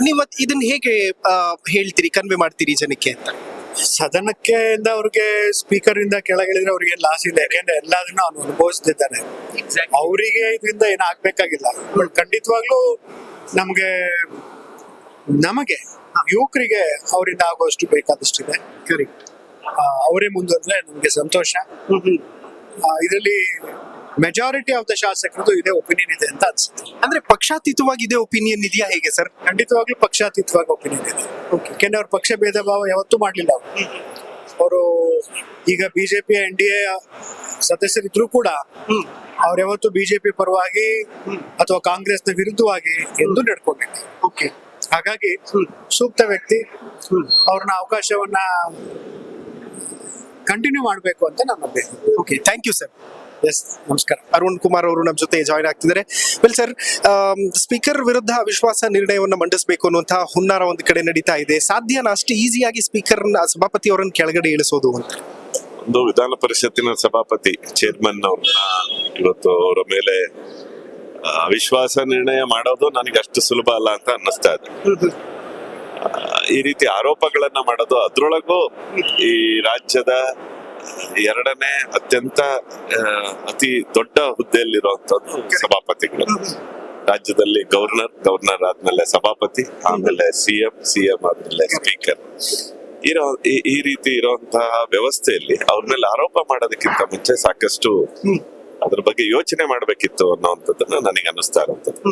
ನೀವು ಇದನ್ನ ಹೇಗೆ ಹೇಳ್ತೀರಿ, ಕನ್ವೆ ಮಾಡ್ತೀರಿ ಜನಕ್ಕೆ ಅಂತ? ಸದನಕ್ಕೆ ಅವ್ರಿಗೆ ಸ್ಪೀಕರ್ ಇಂದ ಕೆಳಗಿಳಿದ್ರೆ ಅವ್ರಿಗೆ ಲಾಸ್ ಇಲ್ಲ, ಯಾಕೆಂದ್ರೆ ಎಲ್ಲದನ್ನ ಅವ್ನು ಅನುಭವಿಸ್ತಿದ್ದಾನೆ. ಅವರಿಗೆ ಇದರಿಂದ ಏನು ಆಗ್ಬೇಕಾಗಿಲ್ಲ. ಬಟ್ ಖಂಡಿತವಾಗ್ಲೂ ನಮಗೆ ಯುವಕರಿಗೆ ಅವರಿಂದ ಆಗುವಷ್ಟು ಬೇಕಾದಷ್ಟಿದೆ. ಅವರೇ ಮುಂದುವರೆದ್ರೆ ನಮ್ಗೆ ಸಂತೋಷ. ಇದರಲ್ಲಿ ಮೆಜಾರಿಟಿ ಆಫ್ ದ ಶಾಸಕರದು ಇದೇ ಒಪಿನಿಯನ್ ಇದೆ ಅಂತ ಅನ್ಸುತ್ತೆ. ಅಂದ್ರೆ ಪಕ್ಷಾತೀತವಾಗಿ ಇದೇ ಒಪಿನಿಯನ್ ಇದೆಯಾ ಹೇಗೆ ಸರ್? ಖಂಡಿತವಾಗ್ಲೂ ಪಕ್ಷಾತೀತವಾಗಿ ಒಪಿನಿಯನ್ ಇದೆ. ಯಾಕೆಂದ್ರೆ ಅವ್ರ ಪಕ್ಷ ಭೇದ ಭಾವ ಯಾವತ್ತೂ ಮಾಡ್ಲಿಲ್ಲ. ಅವರು ಈಗ ಬಿಜೆಪಿ NDA ಸದಸ್ಯರಿದ್ರು ಕೂಡ ಅವ್ರು ಯಾವತ್ತು ಬಿಜೆಪಿ ಪರವಾಗಿ ಅಥವಾ ಕಾಂಗ್ರೆಸ್ನ ವಿರುದ್ಧವಾಗಿ ಎಂದು ನಡ್ಕೊಂಡಿಲ್ಲ. ಓಕೆ, ಹಾಗಾಗಿ ಸೂಕ್ತ ವ್ಯಕ್ತಿ, ಅವ್ರನ್ನ ಅವಕಾಶವನ್ನ ಕಂಟಿನ್ಯೂ ಮಾಡಬೇಕು ಅಂತ ನನ್ನ ಅಭಿಪ್ರಾಯ. Okay, thank you sir. Yes, ನಮಸ್ಕಾರ. ಅರುಣ್ ಕುಮಾರ್ ಅವರು ನಮ್ಮ ಜೊತೆ ಜಾಯ್ನ್ ಆಗ್ತಿದ್ದಾರೆ. ವೆಲ್ ಸರ್, ಸ್ಪೀಕರ್ ವಿರುದ್ಧ ಅವಿಶ್ವಾಸ ನಿರ್ಣಯವನ್ನು ಮಂಡಿಸಬೇಕು ಅನ್ನುವಂತಹ ಹುನ್ನಾರ ಒಂದು ಕಡೆ ನಡೀತಾ ಇದೆ. ಸಾಧ್ಯನಾ ಅಷ್ಟು ಈಸಿಯಾಗಿ ಸ್ಪೀಕರ್ನ ಸಭಾಪತಿ ಅವರನ್ನು ಕೆಳಗಡೆ ಇಳಿಸೋದು ಅಂತ? ಒಂದು ವಿಧಾನ ಪರಿಷತ್ತಿನ ಸಭಾಪತಿ ಚೇರ್ಮನ್ ಅವ್ರನ್ನ ಇವತ್ತು ಅವರ ಮೇಲೆ ಅವಿಶ್ವಾಸ ನಿರ್ಣಯ ಮಾಡೋದು ನನಗೆ ಅಷ್ಟು ಸುಲಭ ಅಲ್ಲ ಅಂತ ಅನ್ನಿಸ್ತಾ ಇದೆ. ಈ ರೀತಿ ಆರೋಪಗಳನ್ನ ಮಾಡೋದು, ಅದ್ರೊಳಗೂ ಈ ರಾಜ್ಯದ 2ನೇ ಅತ್ಯಂತ ಅತಿ ದೊಡ್ಡ ಹುದ್ದೆಯಲ್ಲಿರುವಂತದ್ದು ಸಭಾಪತಿಗಳು. ರಾಜ್ಯದಲ್ಲಿ ಗವರ್ನರ್ ಆದ್ಮೇಲೆ ಸಭಾಪತಿ, ಆಮೇಲೆ ಸಿಎಂ ಆದ್ಮೇಲೆ ಸ್ಪೀಕರ್. ಈ ರೀತಿ ಇರುವಂತಹ ವ್ಯವಸ್ಥೆಯಲ್ಲಿ ಅವ್ರ ಮೇಲೆ ಆರೋಪ ಮಾಡೋದಕ್ಕಿಂತ ಮುಂಚೆ ಸಾಕಷ್ಟು ಅದ್ರ ಬಗ್ಗೆ ಯೋಚನೆ ಮಾಡ್ಬೇಕಿತ್ತು ಅನ್ನೋಂಥದ್ದನ್ನ ನನಗೆ ಅನ್ನಿಸ್ತಾ ಇರುವಂತದ್ದು.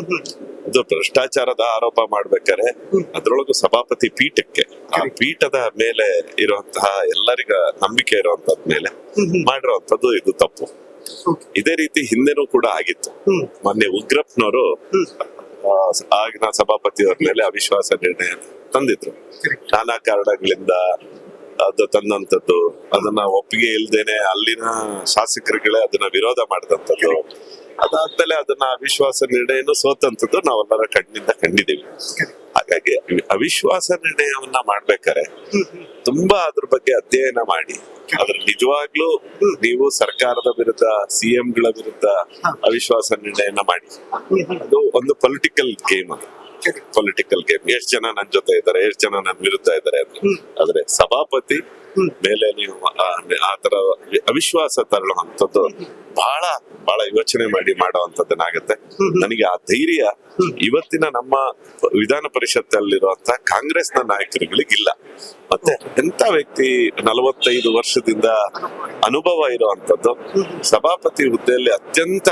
ಅದು ಭ್ರಷ್ಟಾಚಾರದ ಆರೋಪ ಮಾಡ್ಬೇಕಾದ್ರೆ ಅದ್ರೊಳಗು ಸಭಾಪತಿ ಪೀಠಕ್ಕೆ, ಆ ಪೀಠದ ಮೇಲೆ ಇರುವಂತಹ ಎಲ್ಲರಿಗ ನಂಬಿಕೆ ಇರುವಂತದ್ ಮೇಲೆ ಮಾಡಿರುವಂತದ್ದು ಇದು ತಪ್ಪು. ಇದೇ ರೀತಿ ಹಿಂದೆನೂ ಕೂಡ ಆಗಿತ್ತು. ಮೊನ್ನೆ ಉಗ್ರಪ್ಪನವರು ಆಗಿನ ಸಭಾಪತಿಯವ್ರ ಮೇಲೆ ಅವಿಶ್ವಾಸ ನಿರ್ಣಯ ತಂದಿದ್ರು. ನಾನಾ ಕಾರಣಗಳಿಂದ ಅದು ತಂದಂತದ್ದು, ಅದನ್ನ ಒಪ್ಪಿಗೆ ಇಲ್ದೇನೆ ಅಲ್ಲಿನ ಶಾಸಕರುಗಳೇ ಅದನ್ನ ವಿರೋಧ ಮಾಡಿದಂಥದ್ದು, ಅದಾದ್ಮೇಲೆ ಅದನ್ನ ಅವಿಶ್ವಾಸ ನಿರ್ಣಯನೂ ಸೋತಂತದ್ದು ನಾವೆಲ್ಲರ ಕಣ್ಣಿಂದ ಕಂಡಿದ್ದೀವಿ. ಹಾಗಾಗಿ ಅವಿಶ್ವಾಸ ನಿರ್ಣಯವನ್ನ ಮಾಡ್ಬೇಕಾರೆ ತುಂಬಾ ಅದ್ರ ಬಗ್ಗೆ ಅಧ್ಯಯನ ಮಾಡಿ, ಅದ್ರ ನಿಜವಾಗ್ಲೂ ನೀವು ಸರ್ಕಾರದ ವಿರುದ್ಧ, CM ಗಳ ವಿರುದ್ಧ ಅವಿಶ್ವಾಸ ನಿರ್ಣಯನ ಮಾಡಿ. ಅದು ಒಂದು ಪೊಲಿಟಿಕಲ್ ಗೇಮ್. ಅದು ಪೊಲಿಟಿಕಲ್ ಗೇಮ್. ಎಷ್ಟು ಜನ ನನ್ ಜೊತೆ ಇದ್ದಾರೆ, ಎಷ್ಟು ಜನ ನನ್ ವಿರುದ್ಧ ಇದ್ದಾರೆ ಅಂತ. ಆದ್ರೆ ಸಭಾಪತಿ ಮೇಲೆ ನೀವು ಆತರ ಅವಿಶ್ವಾಸ ತರಳುವಂಥದ್ದು ಬಹಳ ಯೋಚನೆ ಮಾಡಿ ಮಾಡುವಂತದ್ದನ್ನಾಗತ್ತೆ. ನನಗೆ ಆ ಧೈರ್ಯ ಇವತ್ತಿನ ನಮ್ಮ ವಿಧಾನ ಪರಿಷತ್ತಲ್ಲಿರುವಂತ ಕಾಂಗ್ರೆಸ್ನ ನಾಯಕರುಗಳಿಗಿಲ್ಲ. ಮತ್ತೆ ಎಂತ ವ್ಯಕ್ತಿ 45 ವರ್ಷದಿಂದ ಅನುಭವ ಇರುವಂತದ್ದು, ಸಭಾಪತಿ ಹುದ್ದೆಯಲ್ಲಿ ಅತ್ಯಂತ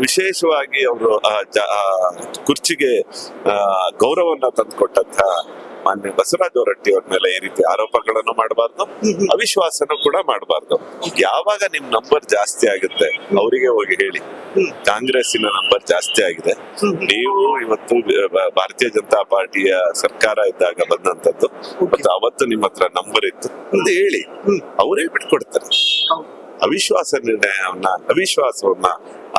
ವಿಶೇಷವಾಗಿ ಅವರು ಕುರ್ಚಿಗೆ ಗೌರವವನ್ನ ತಂದುಕೊಟ್ಟಂತ ಮಾನ್ಯ ಬಸವರಾಜ ಹೊರಟ್ಟಿ ಅವ್ರ ಮೇಲೆ ಈ ರೀತಿ ಆರೋಪಗಳನ್ನು ಮಾಡಬಾರ್ದು, ಅವಿಶ್ವಾಸನೂ ಕೂಡ ಮಾಡಬಾರ್ದು. ಯಾವಾಗ ನಿಮ್ ನಂಬರ್ ಜಾಸ್ತಿ ಆಗುತ್ತೆ ಅವರಿಗೆ ಹೋಗಿ ಹೇಳಿ, ಕಾಂಗ್ರೆಸ್ಸಿನ ನಂಬರ್ ಜಾಸ್ತಿ ಆಗಿದೆ, ನೀವು ಇವತ್ತು ಭಾರತೀಯ ಜನತಾ ಪಾರ್ಟಿಯ ಸರ್ಕಾರ ಇದ್ದಾಗ ಬಂದಂತದ್ದು, ಮತ್ತು ಅವತ್ತು ನಿಮ್ಮ ಹತ್ರ ನಂಬರ್ ಇತ್ತು ಅಂತ ಹೇಳಿ, ಅವರೇ ಬಿಟ್ಕೊಡ್ತಾರೆ. ಅವಿಶ್ವಾಸವನ್ನ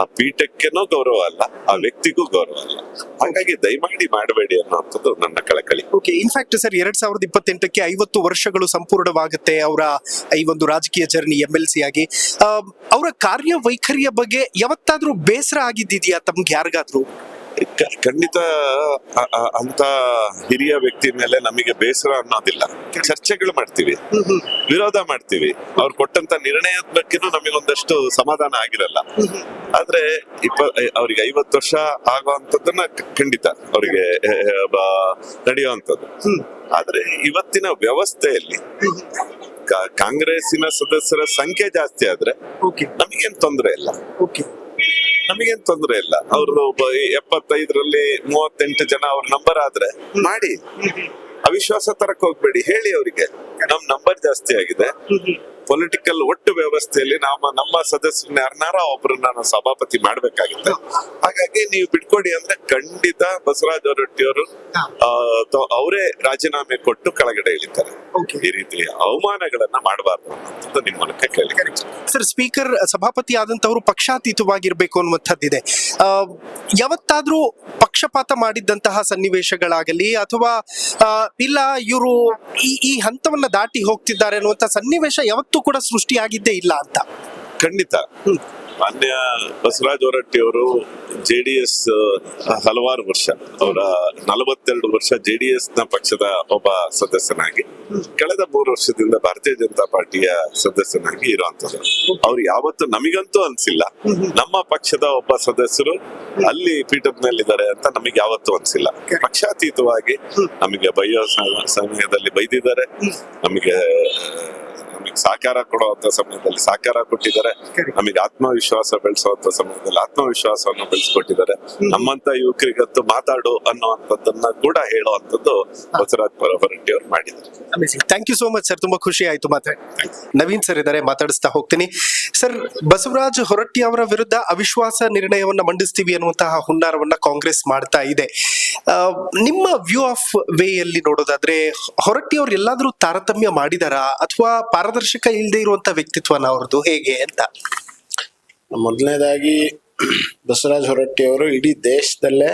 ಆ ಪೀಠಕ್ಕೆನೂ ಗೌರವ ಅಲ್ಲ, ಆ ವ್ಯಕ್ತಿಗೂ ಗೌರವ ಅಲ್ಲ. ಹಾಗಾಗಿ ದಯಮಾಡಿ ಮಾಡಬೇಡಿ ಅನ್ನೋಂಥದ್ದು ನನ್ನ ಕಳಕಳಿ. ಓಕೆ, ಇನ್ಫ್ಯಾಕ್ಟ್ ಸರ್ 2028ಕ್ಕೆ 50 ವರ್ಷಗಳು ಸಂಪೂರ್ಣವಾಗುತ್ತೆ ಅವರ ಈ ಒಂದು ರಾಜಕೀಯ ಜರ್ನಿ MLC ಆಗಿ. ಅವರ ಕಾರ್ಯವೈಖರಿಯ ಬಗ್ಗೆ ಯಾವತ್ತಾದ್ರೂ ಬೇಸರ ಆಗಿದ್ದಿದ್ಯಾ ತಮ್ಗೆ ಯಾರಿಗಾದ್ರೂ? ಖಂಡಿತ ಅಂತ ಹಿರಿಯ ವ್ಯಕ್ತಿ ಮೇಲೆ ನಮಗೆ ಬೇಸರ ಅನ್ನೋದಿಲ್ಲ. ಚರ್ಚೆಗಳು ಮಾಡ್ತೀವಿ, ವಿರೋಧ ಮಾಡ್ತೀವಿ, ಅವ್ರು ಕೊಟ್ಟಂತ ನಿರ್ಣಯದ ಬಗ್ಗೆನೂ ನಮಗೆ ಒಂದಷ್ಟು ಸಮಾಧಾನ ಆಗಿರಲ್ಲ. ಆದ್ರೆ ಅವ್ರಿಗೆ 50 ವರ್ಷ ಆಗುವಂತದ್ದನ್ನ ಖಂಡಿತ ಅವರಿಗೆ ನಡೆಯುವಂಥದ್ದು. ಆದ್ರೆ ಇವತ್ತಿನ ವ್ಯವಸ್ಥೆಯಲ್ಲಿ ಕಾಂಗ್ರೆಸ್ಸಿನ ಸದಸ್ಯರ ಸಂಖ್ಯೆ ಜಾಸ್ತಿ ಆದ್ರೆ ನಮಗೇನ್ ತೊಂದರೆ ಇಲ್ಲ. ನಮಗೇನ್ ತೊಂದರೆ ಇಲ್ಲ. ಅವ್ರದ್ದು 75ರಲ್ಲಿ 38 ಜನ ಅವ್ರ ನಂಬರ್ ಆದ್ರೆ ಮಾಡಿ, ಅವಿಶ್ವಾಸ ತರಕ್ ಹೋಗ್ಬೇಡಿ. ಹೇಳಿ ಅವರಿಗೆ ನಮ್ ನಂಬರ್ ಜಾಸ್ತಿ ಆಗಿದೆ, ಪೊಲಿಟಿಕಲ್ ಒಟ್ಟು ವ್ಯವಸ್ಥೆಯಲ್ಲಿ ನಮ್ಮ ಸದಸ್ಯರನ್ನ ಯಾರನ್ನಾರ ಒಬ್ಬರನ್ನ ನಾವು ಸಭಾಪತಿ ಮಾಡ್ಬೇಕಾಗುತ್ತೆ. ಹಾಗಾಗಿ ನೀವು ಬಿಟ್ಕೊಡಿ ಅಂದ್ರೆ ಖಂಡಿತ ಬಸವರಾಜ ಹೊರಟ್ಟಿಯವರು ಅವರೇ ರಾಜೀನಾಮೆ ಕೊಟ್ಟು ಕೆಳಗಡೆ ಇಳಿತಾರೆ. ಈ ರೀತಿ ಅವಮಾನಗಳನ್ನ ಮಾಡಬಾರ್ದು ಅನ್ನೋದು ನಿಮ್ಮ ಮೂಲಕ ಕೇಳಿ. ಸರ್, ಸ್ಪೀಕರ್ ಸಭಾಪತಿ ಆದಂತವರು ಪಕ್ಷಾತೀತವಾಗಿರ್ಬೇಕು ಅನ್ನುವಂಥದ್ದಿದೆ. ಯಾವತ್ತಾದ್ರೂ ಪಕ್ಷಪಾತ ಮಾಡಿದ್ದಂತಹ ಸನ್ನಿವೇಶಗಳಾಗಲಿ ಅಥವಾ ಇಲ್ಲ ಇವರು ಈ ಹಂತವನ್ನ ದಾಟಿ ಹೋಗ್ತಿದ್ದಾರೆ ಅನ್ನುವಂಥ ಸನ್ನಿವೇಶ ಯಾವತ್ತೂ ಕೂಡ ಸೃಷ್ಟಿಯಾಗಿದ್ದೇ ಇಲ್ಲ ಅಂತ? ಖಂಡಿತ. ಮಾನ್ಯ ಬಸವರಾಜ ಹೊರಟ್ಟಿ ಅವರು JDS ಹಲವಾರು ವರ್ಷ, ಅವರ 42 ವರ್ಷ JDS ನ ಪಕ್ಷದ ಒಬ್ಬ ಸದಸ್ಯನಾಗಿ, ಕಳೆದ 3 ವರ್ಷದಿಂದ ಭಾರತೀಯ ಜನತಾ ಪಾರ್ಟಿಯ ಸದಸ್ಯನಾಗಿ ಇರುವಂತದ್ದು. ಅವ್ರು ಯಾವತ್ತು ನಮಗಂತೂ ಅನ್ಸಿಲ್ಲ ನಮ್ಮ ಪಕ್ಷದ ಒಬ್ಬ ಸದಸ್ಯರು ಅಲ್ಲಿ ಪೀಠದ್ನಲ್ಲಿದ್ದಾರೆ ಅಂತ ನಮಗೆ ಯಾವತ್ತೂ ಅನ್ಸಿಲ್ಲ. ಪಕ್ಷಾತೀತವಾಗಿ ನಮಗೆ ಬೈಯೋ ಸಮಯದಲ್ಲಿ ಬೈದಿದ್ದಾರೆ, ನಮಗೆ ಸಹಕಾರ ಕೊಡುವಂತ ಸಮಯದಲ್ಲಿ ಸಹಕಾರ ಕೊಟ್ಟಿದ್ದಾರೆ, ನಮಗೆ ಆತ್ಮವಿಶ್ವಾಸ ಬೆಳೆಸುವಂತ ಸಮಯದಲ್ಲಿ ಆತ್ಮವಿಶ್ವಾಸವನ್ನು ಬೆಳೆಸ್ಕೊಟ್ಟಿದ್ದಾರೆ. ನಮ್ಮಂತ ಯುವಕರಿಗಂತೂ ಮಾತಾಡು ಅನ್ನುವಂಥದ್ದನ್ನ ಕೂಡ ಹೇಳುವಂತದ್ದು ಬಸವರಾಜ ಹೊರಟ್ಟಿ ಅವರು ಮಾಡಿದ್ದಾರೆ. Thank you so much sir, ತುಂಬಾ ಖುಷಿ ಆಯ್ತು ಮಾತಾಡಿ. ನವೀನ್ ಸರ್ ಇದ್ದಾರೆ, ಮಾತಾಡಿಸ್ತಾ ಹೋಗ್ತೀನಿ. ಸರ್, ಬಸವರಾಜ ಹೊರಟ್ಟಿ ಅವರ ವಿರುದ್ಧ ಅವಿಶ್ವಾಸ ನಿರ್ಣಯವನ್ನ ಮಂಡಿಸ್ತೀವಿ ಅನ್ನುವಂತಹ ಹುನ್ನಾರವನ್ನ ಕಾಂಗ್ರೆಸ್ ಮಾಡ್ತಾ ಇದೆ. ನಿಮ್ಮ ವ್ಯೂ ಆಫ್ ವೇ ಅಲ್ಲಿ ನೋಡೋದಾದ್ರೆ ಹೊರಟ್ಟಿ ಅವ್ರು ಎಲ್ಲಾದ್ರೂ ತಾರತಮ್ಯ ಮಾಡಿದಾರಾ ಅಥವಾ ಪಾರದರ್ಶಕ ಇಲ್ಲದೆ ಇರುವಂತ ವ್ಯಕ್ತಿತ್ವನ ಅವ್ರದ್ದು ಹೇಗೆ ಅಂತ? ಮೊದಲನೇದಾಗಿ ಬಸವರಾಜ ಹೊರಟ್ಟಿ ಅವರು ಇಡೀ ದೇಶದಲ್ಲೇ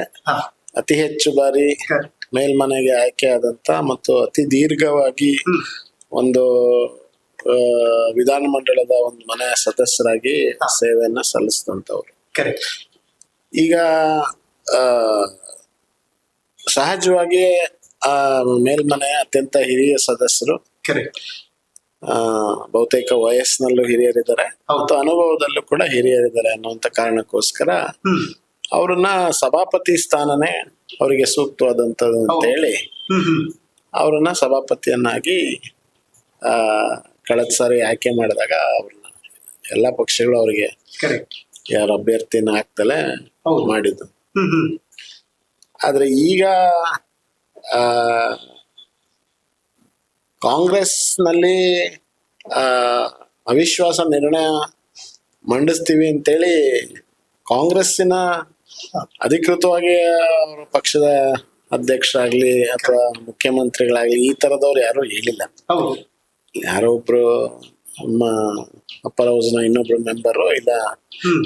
ಅತಿ ಹೆಚ್ಚು ಬಾರಿ ಮೇಲ್ಮನೆಗೆ ಆಯ್ಕೆ ಆದಂತ ಮತ್ತು ಅತಿ ದೀರ್ಘವಾಗಿ ಒಂದು ವಿಧಾನಮಂಡಲದ ಒಂದು ಮನೆಯ ಸದಸ್ಯರಾಗಿ ಸೇವೆಯನ್ನ ಸಲ್ಲಿಸಿದಂತವ್ರು. ಈಗ ಸಹಜವಾಗಿ ಆ ಮೇಲ್ಮನೆಯ ಅತ್ಯಂತ ಹಿರಿಯ ಸದಸ್ಯರು, ಬಹುತೇಕ ವಯಸ್ಸಿನಲ್ಲೂ ಹಿರಿಯರಿದ್ದಾರೆ ಮತ್ತು ಅನುಭವದಲ್ಲೂ ಕೂಡ ಹಿರಿಯರಿದ್ದಾರೆ ಅನ್ನುವಂತ ಕಾರಣಕ್ಕೋಸ್ಕರ ಅವ್ರನ್ನ ಸಭಾಪತಿ ಸ್ಥಾನನೇ ಅವರಿಗೆ ಸೂಕ್ತವಾದಂತದ್ದು ಅಂತ ಹೇಳಿ ಅವ್ರನ್ನ ಸಭಾಪತಿಯನ್ನಾಗಿ ಕಳೆದ ಸಾರಿ ಆಯ್ಕೆ ಮಾಡಿದಾಗ ಅವ್ರನ್ನ ಎಲ್ಲಾ ಪಕ್ಷಗಳು ಅವರಿಗೆ ಯಾರ ಅಭ್ಯರ್ಥಿನ ಹಾಕ್ದಲೆ ಮಾಡಿದ್ದು. ಆದ್ರೆ ಈಗ ಕಾಂಗ್ರೆಸ್ ನಲ್ಲಿ ಅವಿಶ್ವಾಸ ನಿರ್ಣಯ ಮಂಡಿಸ್ತೀವಿ ಅಂತೇಳಿ ಕಾಂಗ್ರೆಸ್ಸಿನ ಅಧಿಕೃತವಾಗಿ ಅವರ ಪಕ್ಷದ ಅಧ್ಯಕ್ಷರಾಗ್ಲಿ ಅಥವಾ ಮುಖ್ಯಮಂತ್ರಿಗಳಾಗ್ಲಿ ಈ ತರದವ್ರು ಯಾರು ಹೇಳಿಲ್ಲ. ಯಾರೋ ಒಬ್ರು ನಮ್ಮ ಅಪ್ಪರ್ ಹೌಸ್ನ ಇನ್ನೊಬ್ರು ಮೆಂಬರು ಇಲ್ಲ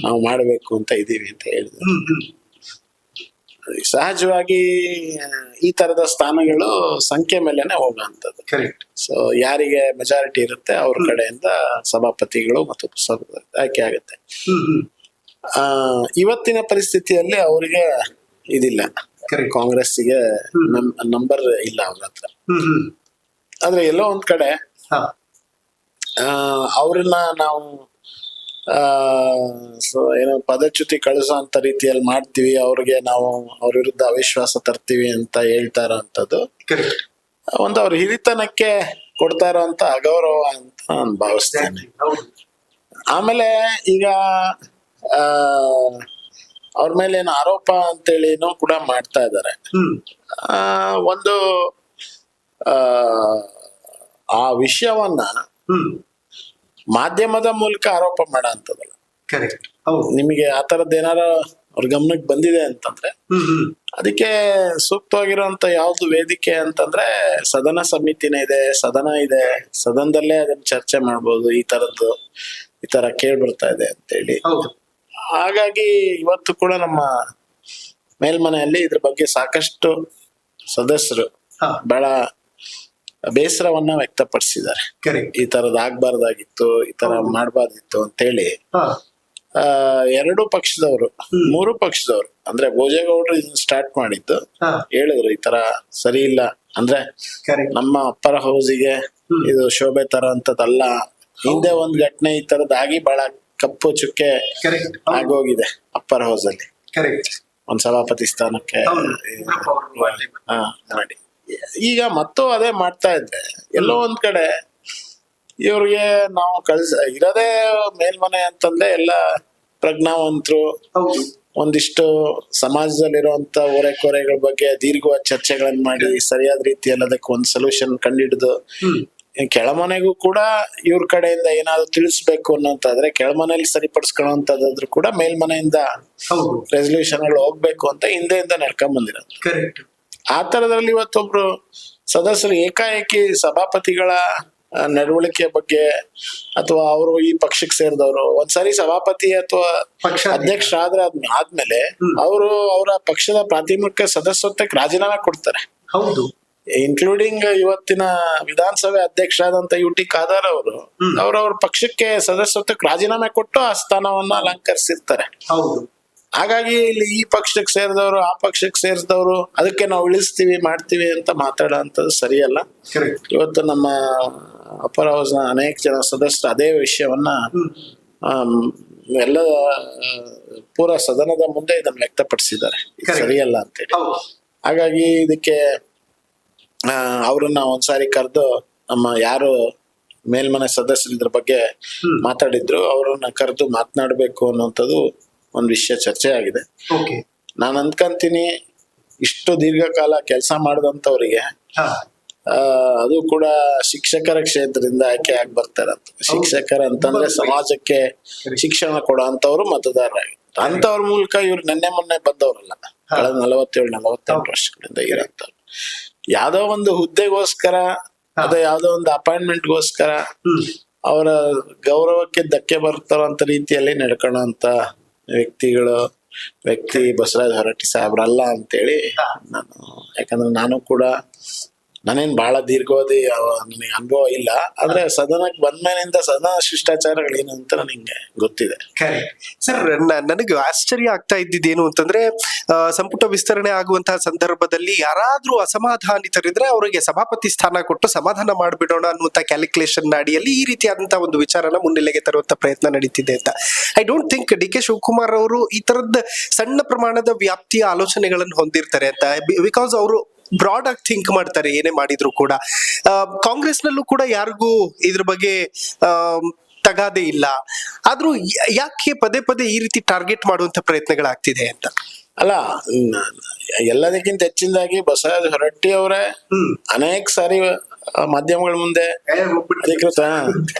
ನಾವು ಮಾಡ್ಬೇಕು ಅಂತ ಇದೀವಿ ಅಂತ ಹೇಳಿದ್ರು. ಸಹಜವಾಗಿ ಈ ತರದ ಸ್ಥಾನಗಳು ಸಂಖ್ಯೆ ಮೇಲೆನೆ ಹೋಗುವಂತದ್ದು. ಸೊ ಯಾರಿಗೆ ಮೆಜಾರಿಟಿ ಇರುತ್ತೆ ಅವ್ರ ಕಡೆಯಿಂದ ಸಭಾಪತಿಗಳು ಮತ್ತು ಆಯ್ಕೆ ಆಗುತ್ತೆ. ಇವತ್ತಿನ ಪರಿಸ್ಥಿತಿಯಲ್ಲಿ ಅವರಿಗೆ ಇದಿಲ್ಲ, ಕಾಂಗ್ರೆಸ್ಸಿಗೆ ನಂಬರ್ ಇಲ್ಲ ಅವ್ರ ಹತ್ರ. ಆದ್ರೆ ಎಲ್ಲೋ ಒಂದ್ ಕಡೆ ಅವ್ರನ್ನ ನಾವು ಏನೋ ಪದಚ್ಯುತಿ ಕಳಿಸುವಂತ ರೀತಿಯಲ್ಲಿ ಮಾಡ್ತೀವಿ, ಅವ್ರಿಗೆ ನಾವು ಅವ್ರ ವಿರುದ್ಧ ಅವಿಶ್ವಾಸ ತರ್ತೀವಿ ಅಂತ ಹೇಳ್ತಾ ಇರೋಂಥದ್ದು ಒಂದು ಅವ್ರ ಹಿರಿತನಕ್ಕೆ ಕೊಡ್ತಾ ಇರೋಂತ ಅಗೌರವ ಅಂತ ನಾನು ಭಾವಿಸ್ತೇನೆ. ಆಮೇಲೆ ಈಗ ಅವ್ರ ಮೇಲೆ ಏನು ಆರೋಪ ಅಂತೇಳಿನೂ ಕೂಡ ಮಾಡ್ತಾ ಇದ್ದಾರೆ. ಒಂದು ಆ ವಿಷಯವನ್ನ ಮಾಧ್ಯಮದ ಮೂಲಕ ಆರೋಪ ಮಾಡೋ ಅಂತದಲ್ಲ. ನಿಮಗೆ ಆ ತರದ್ ಏನಾರ ಅವ್ರ ಗಮನಕ್ಕೆ ಬಂದಿದೆ ಅಂತಂದ್ರೆ ಅದಕ್ಕೆ ಸೂಕ್ತವಾಗಿರುವಂತ ಯಾವ್ದು ವೇದಿಕೆ ಅಂತಂದ್ರೆ ಸದನ ಸಮಿತಿನೇ ಇದೆ, ಸದನ ಇದೆ, ಸದನದಲ್ಲೇ ಅದನ್ನ ಚರ್ಚೆ ಮಾಡ್ಬೋದು. ಈ ತರ ಕೇಳಿ ಬರ್ತಾ ಇದೆ ಅಂತೇಳಿ. ಹಾಗಾಗಿ ಇವತ್ತು ಕೂಡ ನಮ್ಮ ಮೇಲ್ಮನೆಯಲ್ಲಿ ಇದ್ರ ಬಗ್ಗೆ ಸಾಕಷ್ಟು ಸದಸ್ಯರು ಬಹಳ ಬೇಸರವನ್ನ ವ್ಯಕ್ತಪಡಿಸಿದ್ದಾರೆ. ಈ ತರದ್ ಆಗ್ಬಾರ್ದಾಗಿತ್ತು, ಈ ತರ ಮಾಡ್ಬಾರ್ದಿತ್ತು ಅಂತೇಳಿ ಎರಡು ಪಕ್ಷದವರು, ಮೂರು ಪಕ್ಷದವರು ಅಂದ್ರೆ ಭೋಜೇಗೌಡರು ಇದನ್ನ ಸ್ಟಾರ್ಟ್ ಮಾಡಿದ್ದು ಹೇಳಿದ್ರು ಈ ತರ ಸರಿ ಇಲ್ಲ, ಅಂದ್ರೆ ನಮ್ಮ ಅಪ್ಪರ ಹೌಸಿಗೆ ಇದು ಶೋಭೆ ತರ ಅಂತದಲ್ಲ. ಹಿಂದೆ ಒಂದ್ ಘಟನೆ ಈ ತರದ್ ಆಗಿ ಬಹಳ ಕಪ್ಪು ಚುಕ್ಕೆ ಆಗೋಗಿದೆ ಅಪ್ಪರ್ ಹೌಸ್ ಅಲ್ಲಿ, ಒಂದ್ ಸಭಾಪತಿ ಸ್ಥಾನಕ್ಕೆ ಮಾಡಿ. ಈಗ ಮತ್ತು ಅದೇ ಮಾಡ್ತಾ ಇದ್ರೆ ಎಲ್ಲೋ ಒಂದ್ ಕಡೆ ಇವ್ರಿಗೆ ನಾವು ಇರೋದೇ ಮೇಲ್ಮನೆ ಅಂತಂದ್ರೆ ಎಲ್ಲ ಪ್ರಜ್ಞಾವಂತರು, ಒಂದಿಷ್ಟು ಸಮಾಜದಲ್ಲಿರುವಂತ ಹೊರೆಕೊರೆಗಳ ಬಗ್ಗೆ ದೀರ್ಘವಾದ ಚರ್ಚೆಗಳನ್ನ ಮಾಡಿ ಸರಿಯಾದ ರೀತಿಯಲ್ಲಿ ಅದಕ್ಕೆ ಒಂದು ಸೊಲ್ಯೂಷನ್ ಕಂಡಿಡಿದು ಕೆಳಮನೆಗೂ ಕೂಡ ಇವ್ರ ಕಡೆಯಿಂದ ಏನಾದ್ರು ತಿಳಿಸ್ಬೇಕು ಅನ್ನೋಂತಾದ್ರೆ ಕೆಳಮನೆಯಲ್ಲಿ ಸರಿಪಡಿಸ್ಕೊಳ್ಳೋಂಥದ್ದಾದ್ರೂ ಕೂಡ ಮೇಲ್ಮನೆಯಿಂದ ರೆಸಲ್ಯೂಷನ್ಗಳು ಹೋಗ್ಬೇಕು ಅಂತ ಹಿಂದೆಯಿಂದ ನಡ್ಕೊಂಡ್ ಬಂದಿರೋದು. ಕರೆಕ್ಟ್. ಆ ತರದಲ್ಲಿ ಇವತ್ತೊಬ್ರು ಸದಸ್ಯರು ಏಕಾಏಕಿ ಸಭಾಪತಿಗಳ ನಡವಳಿಕೆ ಬಗ್ಗೆ ಅಥವಾ ಅವರು ಈ ಪಕ್ಷಕ್ಕೆ ಸೇರಿದವರು ಒಂದ್ಸರಿ ಸಭಾಪತಿ ಅಥವಾ ಅಧ್ಯಕ್ಷ ಆದ್ಮೇಲೆ ಅವರು ಅವರ ಪಕ್ಷದ ಪ್ರಾಥಮಿಕ ಸದಸ್ಯತ್ವಕ್ಕೆ ರಾಜೀನಾಮೆ ಕೊಡ್ತಾರೆ. ಹೌದು. ಇನ್ಕ್ಲೂಡಿಂಗ್ ಇವತ್ತಿನ ವಿಧಾನಸಭೆ ಅಧ್ಯಕ್ಷ ಆದಂತ UT ಖಾದರ್ ಅವರು ಅವ್ರವ್ರ ಪಕ್ಷಕ್ಕೆ ಸದಸ್ಯತ್ವಕ್ಕೆ ರಾಜೀನಾಮೆ ಕೊಟ್ಟು ಆ ಸ್ಥಾನವನ್ನ ಅಲಂಕರಿಸಿರ್ತಾರೆ. ಹೌದು. ಹಾಗಾಗಿ ಇಲ್ಲಿ ಈ ಪಕ್ಷಕ್ಕೆ ಸೇರಿದವರು ಆ ಪಕ್ಷಕ್ಕೆ ಸೇರಿದವರು ಅದಕ್ಕೆ ನಾವು ಇಳಿಸ್ತೀವಿ ಮಾಡ್ತೀವಿ ಅಂತ ಮಾತಾಡೋಂಥದ್ದು ಸರಿಯಲ್ಲ. ಇವತ್ತು ನಮ್ಮ ಅಪ್ಪರ್ ಹೌಸ್ ನ ಅನೇಕ ಜನ ಸದಸ್ಯರು ಅದೇ ವಿಷಯವನ್ನ ಎಲ್ಲ ಪೂರ ಸದನದ ಮುಂದೆ ಇದನ್ನ ವ್ಯಕ್ತಪಡಿಸಿದ್ದಾರೆ, ಸರಿಯಲ್ಲ ಅಂತೇಳಿ. ಹಾಗಾಗಿ ಇದಕ್ಕೆ ಅವ್ರನ್ನ ಒಂದ್ಸಾರಿ ಕರೆದು ನಮ್ಮ ಯಾರು ಮೇಲ್ಮನೆ ಸದಸ್ಯರು ಇದ್ರ ಬಗ್ಗೆ ಮಾತಾಡಿದ್ರು ಅವ್ರನ್ನ ಕರೆದು ಮಾತನಾಡ್ಬೇಕು ಅನ್ನುವಂಥದ್ದು ಒಂದ್ ವಿಷಯ ಚರ್ಚೆ ಆಗಿದೆ. ನಾನು ಅಂದ್ಕಂತೀನಿ ಇಷ್ಟು ದೀರ್ಘಕಾಲ ಕೆಲಸ ಮಾಡಿದಂಥವ್ರಿಗೆ ಅದು ಕೂಡ ಶಿಕ್ಷಕರ ಕ್ಷೇತ್ರದಿಂದ ಆಯ್ಕೆ ಆಗಿ ಬರ್ತಾರಂತ. ಶಿಕ್ಷಕರ ಅಂತಂದ್ರೆ ಸಮಾಜಕ್ಕೆ ಶಿಕ್ಷಣ ಕೊಡೋ ಅಂತವ್ರು ಮತದಾರರಾಗಿ ಅಂತವ್ರ ಮೂಲಕ ಇವ್ರು ನೆನ್ನೆ ಮೊನ್ನೆ ಬಂದವ್ರಲ್ಲ, ಕಳೆದ 47-48 ವರ್ಷಗಳಿಂದ ಇರೋಂಥವ್ರು. ಯಾವ್ದೋ ಒಂದು ಹುದ್ದೆಗೋಸ್ಕರ ಅಥವಾ ಯಾವ್ದೋ ಒಂದು ಅಪಾಯಿಂಟ್ಮೆಂಟ್ಗೋಸ್ಕರ ಅವರ ಗೌರವಕ್ಕೆ ಧಕ್ಕೆ ಬರ್ತಾರಂತ ರೀತಿಯಲ್ಲಿ ನಡ್ಕೊಳ್ಳೋಂತ ವ್ಯಕ್ತಿ ಬಸವರಾಜ ಹೊರಟ್ಟಿ ಸಾಹೇಬ್ರಲ್ಲ ಅಂತೇಳಿ ನಾನು, ಯಾಕಂದ್ರೆ ನಾನು ಕೂಡ ನಾನೇನ್ ಬಹಳ ದೀರ್ಘಾವಧಿ ನನಗೆ ಅನುಭವ ಇಲ್ಲ, ಆದ್ರೆ ಸದನಕ್ಕೆ ಬಂದ್ಮೇಲಿಂದ ಸದನ ಶಿಷ್ಟಾಚಾರಗಳೇನು ಅಂತ ನನಗೆ ಗೊತ್ತಿದೆ. ಸರ್, ನನಗೆ ಆಶ್ಚರ್ಯ ಆಗ್ತಾ ಇದ್ದಿದ್ದೇನು ಅಂತಂದ್ರೆ ಸಂಪುಟ ವಿಸ್ತರಣೆ ಆಗುವಂತಹ ಸಂದರ್ಭದಲ್ಲಿ ಯಾರಾದ್ರೂ ಅಸಮಾಧಾನಿತರಿದ್ರೆ ಅವರಿಗೆ ಸಭಾಪತಿ ಸ್ಥಾನ ಕೊಟ್ಟು ಸಮಾಧಾನ ಮಾಡ್ಬಿಡೋಣ ಅನ್ನುವಂತ ಕ್ಯಾಲ್ಕುಲೇಷನ್ ಅಡಿಯಲ್ಲಿ ಈ ರೀತಿಯಾದಂತಹ ಒಂದು ವಿಚಾರನ ಮುನ್ನೆಲೆಗೆ ತರುವಂತ ಪ್ರಯತ್ನ ನಡೀತಿದೆ ಅಂತ. I don't think DK Shivakumar ಅವರು ಈ ತರದ ಸಣ್ಣ ಪ್ರಮಾಣದ ವ್ಯಾಪ್ತಿಯ ಆಲೋಚನೆಗಳನ್ನು ಹೊಂದಿರ್ತಾರೆ ಅಂತ, ಬಿಕಾಸ್ ಅವರು ಬ್ರಾಡ್ ಆಗಿ ಥಿಂಕ್ ಮಾಡ್ತಾರೆ ಏನೇ ಮಾಡಿದ್ರು ಕೂಡ. ಕಾಂಗ್ರೆಸ್ ನಲ್ಲೂ ಕೂಡ ಯಾರಿಗೂ ಇದ್ರ ಬಗ್ಗೆ ತಗಾದೆ ಇಲ್ಲ, ಆದ್ರೂ ಯಾಕೆ ಪದೇ ಪದೇ ಈ ರೀತಿ ಟಾರ್ಗೆಟ್ ಮಾಡುವಂತ ಪ್ರಯತ್ನಗಳಾಗ್ತಿದೆ ಅಂತ. ಅಲ್ಲ, ಎಲ್ಲದಕ್ಕಿಂತ ಹೆಚ್ಚಿನದಾಗಿ ಬಸವರಾಜ ಹೊರಟ್ಟಿ ಅವರೇ ಅನೇಕ ಸಾರಿ ಮಾಧ್ಯಮಗಳ ಮುಂದೆ ಅಧಿಕೃತ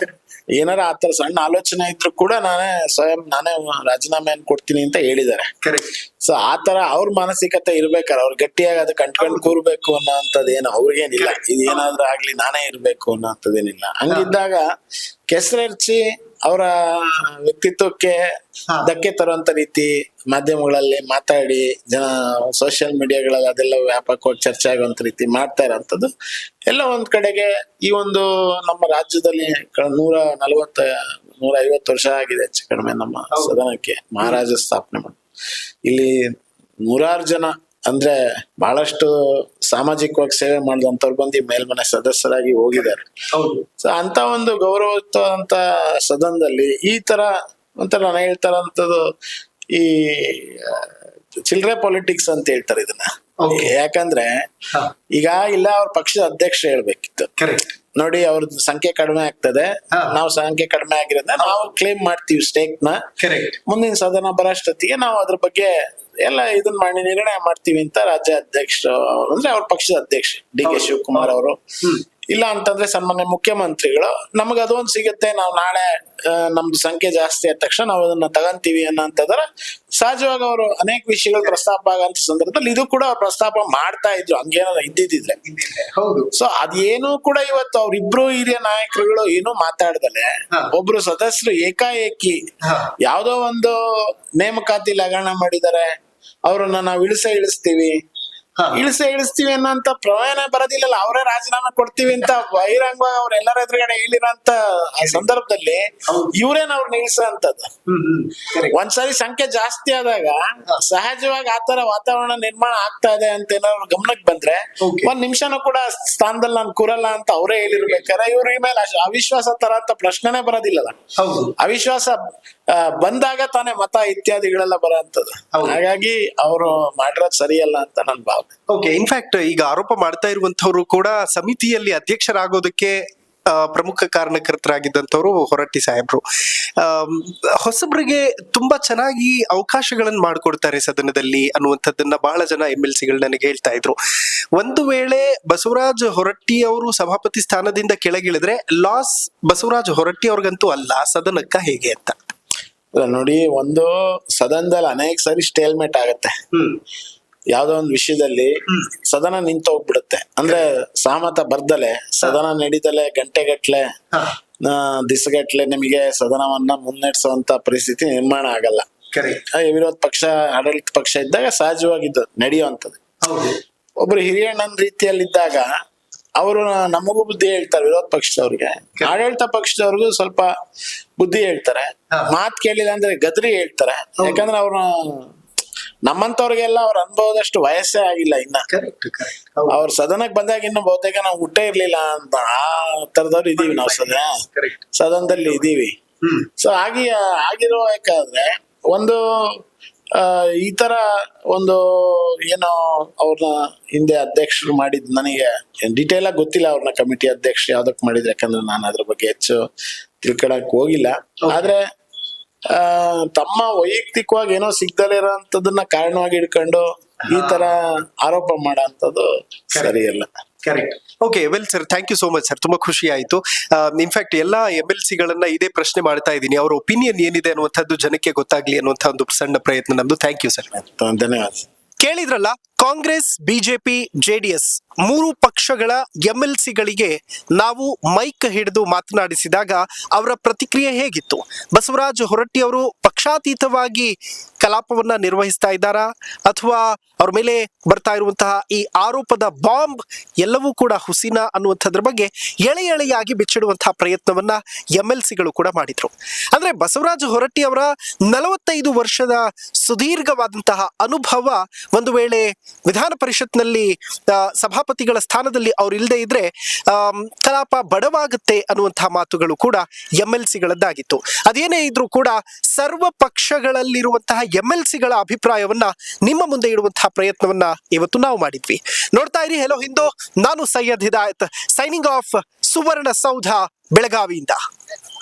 ಏನಾರ ಆತರ ಸಣ್ಣ ಆಲೋಚನೆ ಇದ್ರು ಕೂಡ ನಾನೇ ರಾಜೀನಾಮೆಯನ್ನು ಕೊಡ್ತೀನಿ ಅಂತ ಹೇಳಿದ್ದಾರೆ. ಸೊ ಆತರ ಅವ್ರ ಮಾನಸಿಕತೆ ಇರ್ಬೇಕಾರೆ ಅವ್ರು ಗಟ್ಟಿಯಾಗಿ ಅದಕ್ಕೆ ಅಂಟ್ಕೊಂಡು ಕೂರ್ಬೇಕು ಅನ್ನೋ ಅಂತದೇನು ಅವ್ರಿಗೇನಿಲ್ಲ. ಇದೇನಾದ್ರೂ ಆಗ್ಲಿ ನಾನೇ ಇರ್ಬೇಕು ಅನ್ನೋ ಅಂತದೇನಿಲ್ಲ. ಹಂಗಿದ್ದಾಗ ಕೆಸರೆರ್ಚಿ ಅವರ ವ್ಯಕ್ತಿತ್ವಕ್ಕೆ ಧಕ್ಕೆ ತರುವಂತ ರೀತಿ ಮಾಧ್ಯಮಗಳಲ್ಲಿ ಮಾತಾಡಿ ಜನ ಸೋಷಿಯಲ್ ಮೀಡಿಯಾಗಳಲ್ಲಿ ಅದೆಲ್ಲ ವ್ಯಾಪಕವಾಗಿ ಚರ್ಚೆ ಆಗುವಂತ ರೀತಿ ಮಾಡ್ತಾ ಇರೋಂಥದ್ದು ಎಲ್ಲ ಒಂದ್ ಕಡೆಗೆ ಈ ಒಂದು ನಮ್ಮ ರಾಜ್ಯದಲ್ಲಿ 150 ವರ್ಷ ಆಗಿದೆ ಹೆಚ್ಚು ಕಡಿಮೆ ನಮ್ಮ ಸದನಕ್ಕೆ ಮಹಾರಾಜ ಸ್ಥಾಪನೆ ಮಾಡಿ. ಇಲ್ಲಿ 100 ಜನ ಅಂದ್ರೆ ಬಹಳಷ್ಟು ಸಾಮಾಜಿಕವಾಗಿ ಸೇವೆ ಮಾಡಿದಂತವ್ರು ಬಂದು ಮೇಲ್ಮನೆ ಸದಸ್ಯರಾಗಿ ಹೋಗಿದ್ದಾರೆ. ಸೊ ಅಂತ ಒಂದು ಗೌರವಯುತವಾದಂತ ಸದನದಲ್ಲಿ ಈ ತರ ಒಂಥರ ನಾನು ಹೇಳ್ತಾರಂತದ್ದು ಈ ಚಿಲ್ಡ್ರೆ ಪಾಲಿಟಿಕ್ಸ್ ಅಂತ ಹೇಳ್ತಾರೆ ಇದನ್ನ. ಯಾಕಂದ್ರೆ ಈಗ ಇಲ್ಲ ಅವ್ರ ಪಕ್ಷದ ಅಧ್ಯಕ್ಷ ಹೇಳ್ಬೇಕಿತ್ತು, ನೋಡಿ ಅವ್ರದ್ದು ಸಂಖ್ಯೆ ಕಡಿಮೆ ಆಗ್ತದೆ, ನಾವು ಸಂಖ್ಯೆ ಕಡಿಮೆ ಆಗಿರೋದ್ರಿಂದ ನಾವು ಕ್ಲೇಮ್ ಮಾಡ್ತೀವಿ ಸ್ಟೇಕ್ ನ, ಮುಂದಿನ ಸದನ ಬರೋಷ್ಟೊತ್ತಿಗೆ ನಾವು ಅದ್ರ ಬಗ್ಗೆ ಎಲ್ಲ ಇದನ್ನ ಮಾಡಿ ನಿರ್ಣಯ ಮಾಡ್ತೀವಿ ಅಂತ ರಾಜ್ಯ ಅಧ್ಯಕ್ಷರು ಅಂದ್ರೆ ಅವ್ರ ಪಕ್ಷದ ಅಧ್ಯಕ್ಷ DK ಶಿವಕುಮಾರ್ ಅವರು, ಇಲ್ಲ ಅಂತಂದ್ರೆ ಸಾಮಾನ್ಯ ಮುಖ್ಯಮಂತ್ರಿಗಳು ನಮಗ ಅದೊಂದು ಸಿಗುತ್ತೆ, ನಾವು ನಾಳೆ ನಮ್ದು ಸಂಖ್ಯೆ ಜಾಸ್ತಿ ಆದ ತಕ್ಷಣ ನಾವು ಅದನ್ನ ತಗಂತೀವಿ ಅನ್ನೋಂತದ್ರ ಸಹಜವಾಗಿ ಅವರು ಅನೇಕ ವಿಷಯಗಳು ಪ್ರಸ್ತಾಪ ಆಗಂತ ಸಂದರ್ಭದಲ್ಲಿ ಇದು ಕೂಡ ಅವ್ರು ಪ್ರಸ್ತಾಪ ಮಾಡ್ತಾ ಇದ್ರು, ಹಂಗೇನಾದ್ರು ಇದ್ದಿದ್ರೆ. ಸೊ ಅದೇನು ಕೂಡ ಇವತ್ತು ಅವ್ರಿಬ್ರು ಹಿರಿಯ ನಾಯಕರುಗಳು ಏನು ಮಾತಾಡ್ದಲೆ ಒಬ್ರು ಸದಸ್ಯರು ಏಕಾಏಕಿ ಯಾವ್ದೋ ಒಂದು ನೇಮಕಾತಿ ಹಗರಣ ಮಾಡಿದ್ದಾರೆ, ಅವ್ರನ್ನ ನಾವು ಇಳಿಸ್ತೀವಿ ಅನ್ನೋಂತ ಪ್ರಮೇಯನೇ ಬರೋದಿಲ್ಲಲ್ಲ, ಅವರೇ ರಾಜೀನಾಮೆ ಕೊಡ್ತೀವಿ ಅಂತ ಬಹಿರಂಗವಾಗಿ ಅವ್ರ ಎಲ್ಲರ ಎದುರುಗಡೆ ಹೇಳಿರೋಂತ ಸಂದರ್ಭದಲ್ಲಿ ಇವ್ರೇನ್ ಅವ್ರನ್ನ ಇಳಿಸೋಂಥದ್ದು. ಒಂದ್ಸರಿ ಸಂಖ್ಯೆ ಜಾಸ್ತಿ ಆದಾಗ ಸಹಜವಾಗಿ ಆತರ ವಾತಾವರಣ ನಿರ್ಮಾಣ ಆಗ್ತಾ ಇದೆ ಅಂತ ಏನಾದ್ರು ಗಮನಕ್ಕೆ ಬಂದ್ರೆ ಒಂದ್ ನಿಮಿಷನೂ ಕೂಡ ಸ್ಥಾನದಲ್ಲಿ ನಾನು ಕೂರಲ್ಲ ಅಂತ ಅವರೇ ಹೇಳಿರ್ಬೇಕಾರೆ ಇವ್ರ ಮೇಲೆ ಅವಿಶ್ವಾಸ ತರ ಅಂತ ಪ್ರಶ್ನೆನೇ ಬರೋದಿಲ್ಲಲ್ಲ. ಅವಿಶ್ವಾಸ ಬಂದಾಗ ತಾನೇ ಮತ ಇತ್ಯಾದಿಗಳೆಲ್ಲ ಬರೋಂಥದ್ದು. ಹಾಗಾಗಿ ಅವರು ಮಾಡಿರೋದು ಸರಿಯಲ್ಲ ಅಂತ ನನ್ ಭಾವನೆ. ಓಕೆ, ಇನ್ಫ್ಯಾಕ್ಟ್ ಈಗ ಆರೋಪ ಮಾಡ್ತಾ ಇರುವಂತವ್ರು ಕೂಡ ಸಮಿತಿಯಲ್ಲಿ ಅಧ್ಯಕ್ಷರಾಗೋದಕ್ಕೆ ಪ್ರಮುಖ ಕಾರಣಕರ್ತರಾಗಿದ್ದಂಥವ್ರು ಹೊರಟ್ಟಿ ಸಾಹೇಬ್ರು. ಹೊಸಬ್ರಿಗೆ ತುಂಬಾ ಚೆನ್ನಾಗಿ ಅವಕಾಶಗಳನ್ನು ಮಾಡಿಕೊಡ್ತಾರೆ ಸದನದಲ್ಲಿ ಅನ್ನುವಂಥದ್ದನ್ನ ಬಹಳ ಜನ MLC ಗಳು ನನಗೆ ಹೇಳ್ತಾ ಇದ್ರು. ಒಂದು ವೇಳೆ ಬಸವರಾಜ ಹೊರಟ್ಟಿ ಅವರು ಸಭಾಪತಿ ಸ್ಥಾನದಿಂದ ಕೆಳಗಿಳಿದ್ರೆ ಲಾಸ್ ಬಸವರಾಜ ಹೊರಟ್ಟಿ ಅವ್ರಿಗಂತೂ ಅಲ್ಲ, ಸದನಕ್ಕ ಹೇಗೆ ಅಂತ. ನೋಡಿ, ಒಂದು ಸದನದಲ್ಲಿ ಅನೇಕ ಸಾರಿ ಸ್ಟೇಲ್ಮೇಟ್ ಆಗತ್ತೆ. ಯಾವ್ದೋ ಒಂದು ವಿಷಯದಲ್ಲಿ ಸದನ ನಿಂತೋಗ್ಬಿಡುತ್ತೆ. ಅಂದ್ರೆ ಸಹಮತ ಬರ್ದಲೆ ಸದನ ನಡೀತಲೆ ಗಂಟೆಗಟ್ಲೆ ದಿಸಗಟ್ಲೆ ನಿಮಗೆ ಸದನವನ್ನ ಮುನ್ನಡೆಸುವಂತ ಪರಿಸ್ಥಿತಿ ನಿರ್ಮಾಣ ಆಗಲ್ಲ. ವಿರೋಧ ಪಕ್ಷ ಆಡಳಿತ ಪಕ್ಷ ಇದ್ದಾಗ ಸಹಜವಾಗಿದ್ದು ನಡೆಯುವಂಥದ್ದು. ಒಬ್ರು ಹಿರಿಯಣ್ಣನ ರೀತಿಯಲ್ಲಿದ್ದಾಗ ಅವರು ನಮಗೂ ಬುದ್ಧಿ ಹೇಳ್ತಾರೆ, ವಿರೋಧ ಪಕ್ಷದವ್ರಿಗೆ. ಆಡಳಿತ ಪಕ್ಷದವ್ರಿಗೂ ಸ್ವಲ್ಪ ಬುದ್ಧಿ ಹೇಳ್ತಾರೆ. ಮಾತ್ ಕೇಳಿಲ್ಲ ಅಂದ್ರೆ ಗದ್ರಿ ಹೇಳ್ತಾರೆ. ಯಾಕಂದ್ರೆ ಅವ್ರ ನಮ್ಮಂತವ್ರಿಗೆಲ್ಲ ಅವ್ರ ಅನುಭವದಷ್ಟು ವಯಸ್ಸೇ ಆಗಿಲ್ಲ ಇನ್ನ. ಅವ್ರ ಸದನಕ್ಕೆ ಬಂದಾಗ ಇನ್ನು ಬಹುತೇಕ ನಾವು ಹುಟ್ಟೇ ಇರ್ಲಿಲ್ಲ ಅಂತ ಆ ತರದವ್ರು ಇದೀವಿ ನಾವು ಸದನದಲ್ಲಿ ಇದೀವಿ. ಸೊ ಆಗಿರೋಬೇಕಾದ್ರೆ ಒಂದು ಈ ತರ ಒಂದು ಏನೋ ಅವ್ರನ್ನ ಹಿಂದೆ ಅಧ್ಯಕ್ಷರು ಮಾಡಿದ್ ನನಗೆ ಡಿಟೇಲ್ ಆಗಿ ಗೊತ್ತಿಲ್ಲ. ಅವ್ರನ್ನ ಕಮಿಟಿ ಅಧ್ಯಕ್ಷರು ಯಾವ್ದಕ್ ಮಾಡಿದ್ರು, ಯಾಕಂದ್ರೆ ನಾನು ಅದ್ರ ಬಗ್ಗೆ ಹೆಚ್ಚು ತಿಳ್ಕೊಳಕ್ ಹೋಗಿಲ್ಲ. ಆದ್ರೆ ತಮ್ಮ ವೈಯಕ್ತಿಕವಾಗಿ ಏನೋ ಸಿಗ್ದಲೇ ಇರೋಂಥದ್ದನ್ನ ಕಾರಣವಾಗಿ ಇಟ್ಕೊಂಡು ಈ ತರ ಆರೋಪ ಮಾಡೋಂಥದ್ದು ಸರಿಯಲ್ಲ. Correct. Okay, well sir, thank you so much sir. ತುಂಬಾ ಖುಷಿ ಆಯ್ತು. ಇನ್ಫ್ಯಾಕ್ಟ್ ಎಲ್ಲಾ MLC ಗಳನ್ನ ಇದೇ ಪ್ರಶ್ನೆ ಮಾಡ್ತಾ ಇದ್ದೀನಿ, ಅವ್ರ ಒಪಿನಿಯನ್ ಏನಿದೆ ಅನ್ನುವಂಥದ್ದು ಜನಕ್ಕೆ ಗೊತ್ತಾಗ್ಲಿ ಅನ್ನುವಂಥ ಒಂದು ಸಣ್ಣ ಪ್ರಯತ್ನ ನಮ್ದು. Thank you sir. ಧನ್ಯವಾದ. ಕೇಳಿದ್ರಲ್ಲ, ಕಾಂಗ್ರೆಸ್, ಬಿಜೆಪಿ, JDS 3 ಪಕ್ಷಗಳ MLC ಗಳಿಗೆ ನಾವು ಮೈಕ್ ಹಿಡಿದು ಮಾತನಾಡಿಸಿದಾಗ ಅವರ ಪ್ರತಿಕ್ರಿಯೆ ಹೇಗಿತ್ತು? ಬಸವರಾಜ ಹೊರಟ್ಟಿ ಅವರು ಪಕ್ಷಾತೀತವಾಗಿ ಕಲಾಪವನ್ನ ನಿರ್ವಹಿಸ್ತಾ ಇದ್ದಾರಾ, ಅಥವಾ ಅವ್ರ ಮೇಲೆ ಬರ್ತಾ ಇರುವಂತಹ ಈ ಆರೋಪದ ಬಾಂಬ್ ಎಲ್ಲವೂ ಕೂಡ ಹುಸಿನ ಅನ್ನುವಂಥದ್ರ ಬಗ್ಗೆ ಎಳೆಯಾಗಿ ಬಿಚ್ಚಿಡುವಂತಹ ಪ್ರಯತ್ನವನ್ನ MLC ಗಳು ಕೂಡ ಮಾಡಿದ್ರು. ಅಂದ್ರೆ ಬಸವರಾಜ ಹೊರಟ್ಟಿ ಅವರ 45 ವರ್ಷದ ಸುದೀರ್ಘವಾದಂತಹ ಅನುಭವ ಒಂದು ವೇಳೆ ವಿಧಾನ ಪರಿಷತ್ನಲ್ಲಿ ಸಭಾಪತಿಗಳ ಸ್ಥಾನದಲ್ಲಿ ಅವ್ರು ಇಲ್ಲದೆ ಇದ್ರೆ ಕಲಾಪ ಬಡವಾಗುತ್ತೆ ಅನ್ನುವಂತಹ ಮಾತುಗಳು ಕೂಡ MLC ಗಳದ್ದಾಗಿತ್ತು. ಅದೇನೇ ಇದ್ರೂ ಕೂಡ ಸರ್ವ ಪಕ್ಷಗಳಲ್ಲಿರುವಂತಹ MLC ಗಳ ಅಭಿಪ್ರಾಯವನ್ನ ನಿಮ್ಮ ಮುಂದೆ ಇಡುವಂತಹ ಪ್ರಯತ್ನವನ್ನ ಇವತ್ತು ನಾವು ಮಾಡಿದ್ವಿ. ನೋಡ್ತಾ ಇರಿ ಹೆಲೋ ಹಿಂದೂ. ನಾನು ಸೈಯದ್ ಹಿದಾಯತ್, ಸೈನಿಂಗ್ ಆಫ್, ಸುವರ್ಣ ಸೌಧ, ಬೆಳಗಾವಿಯಿಂದ.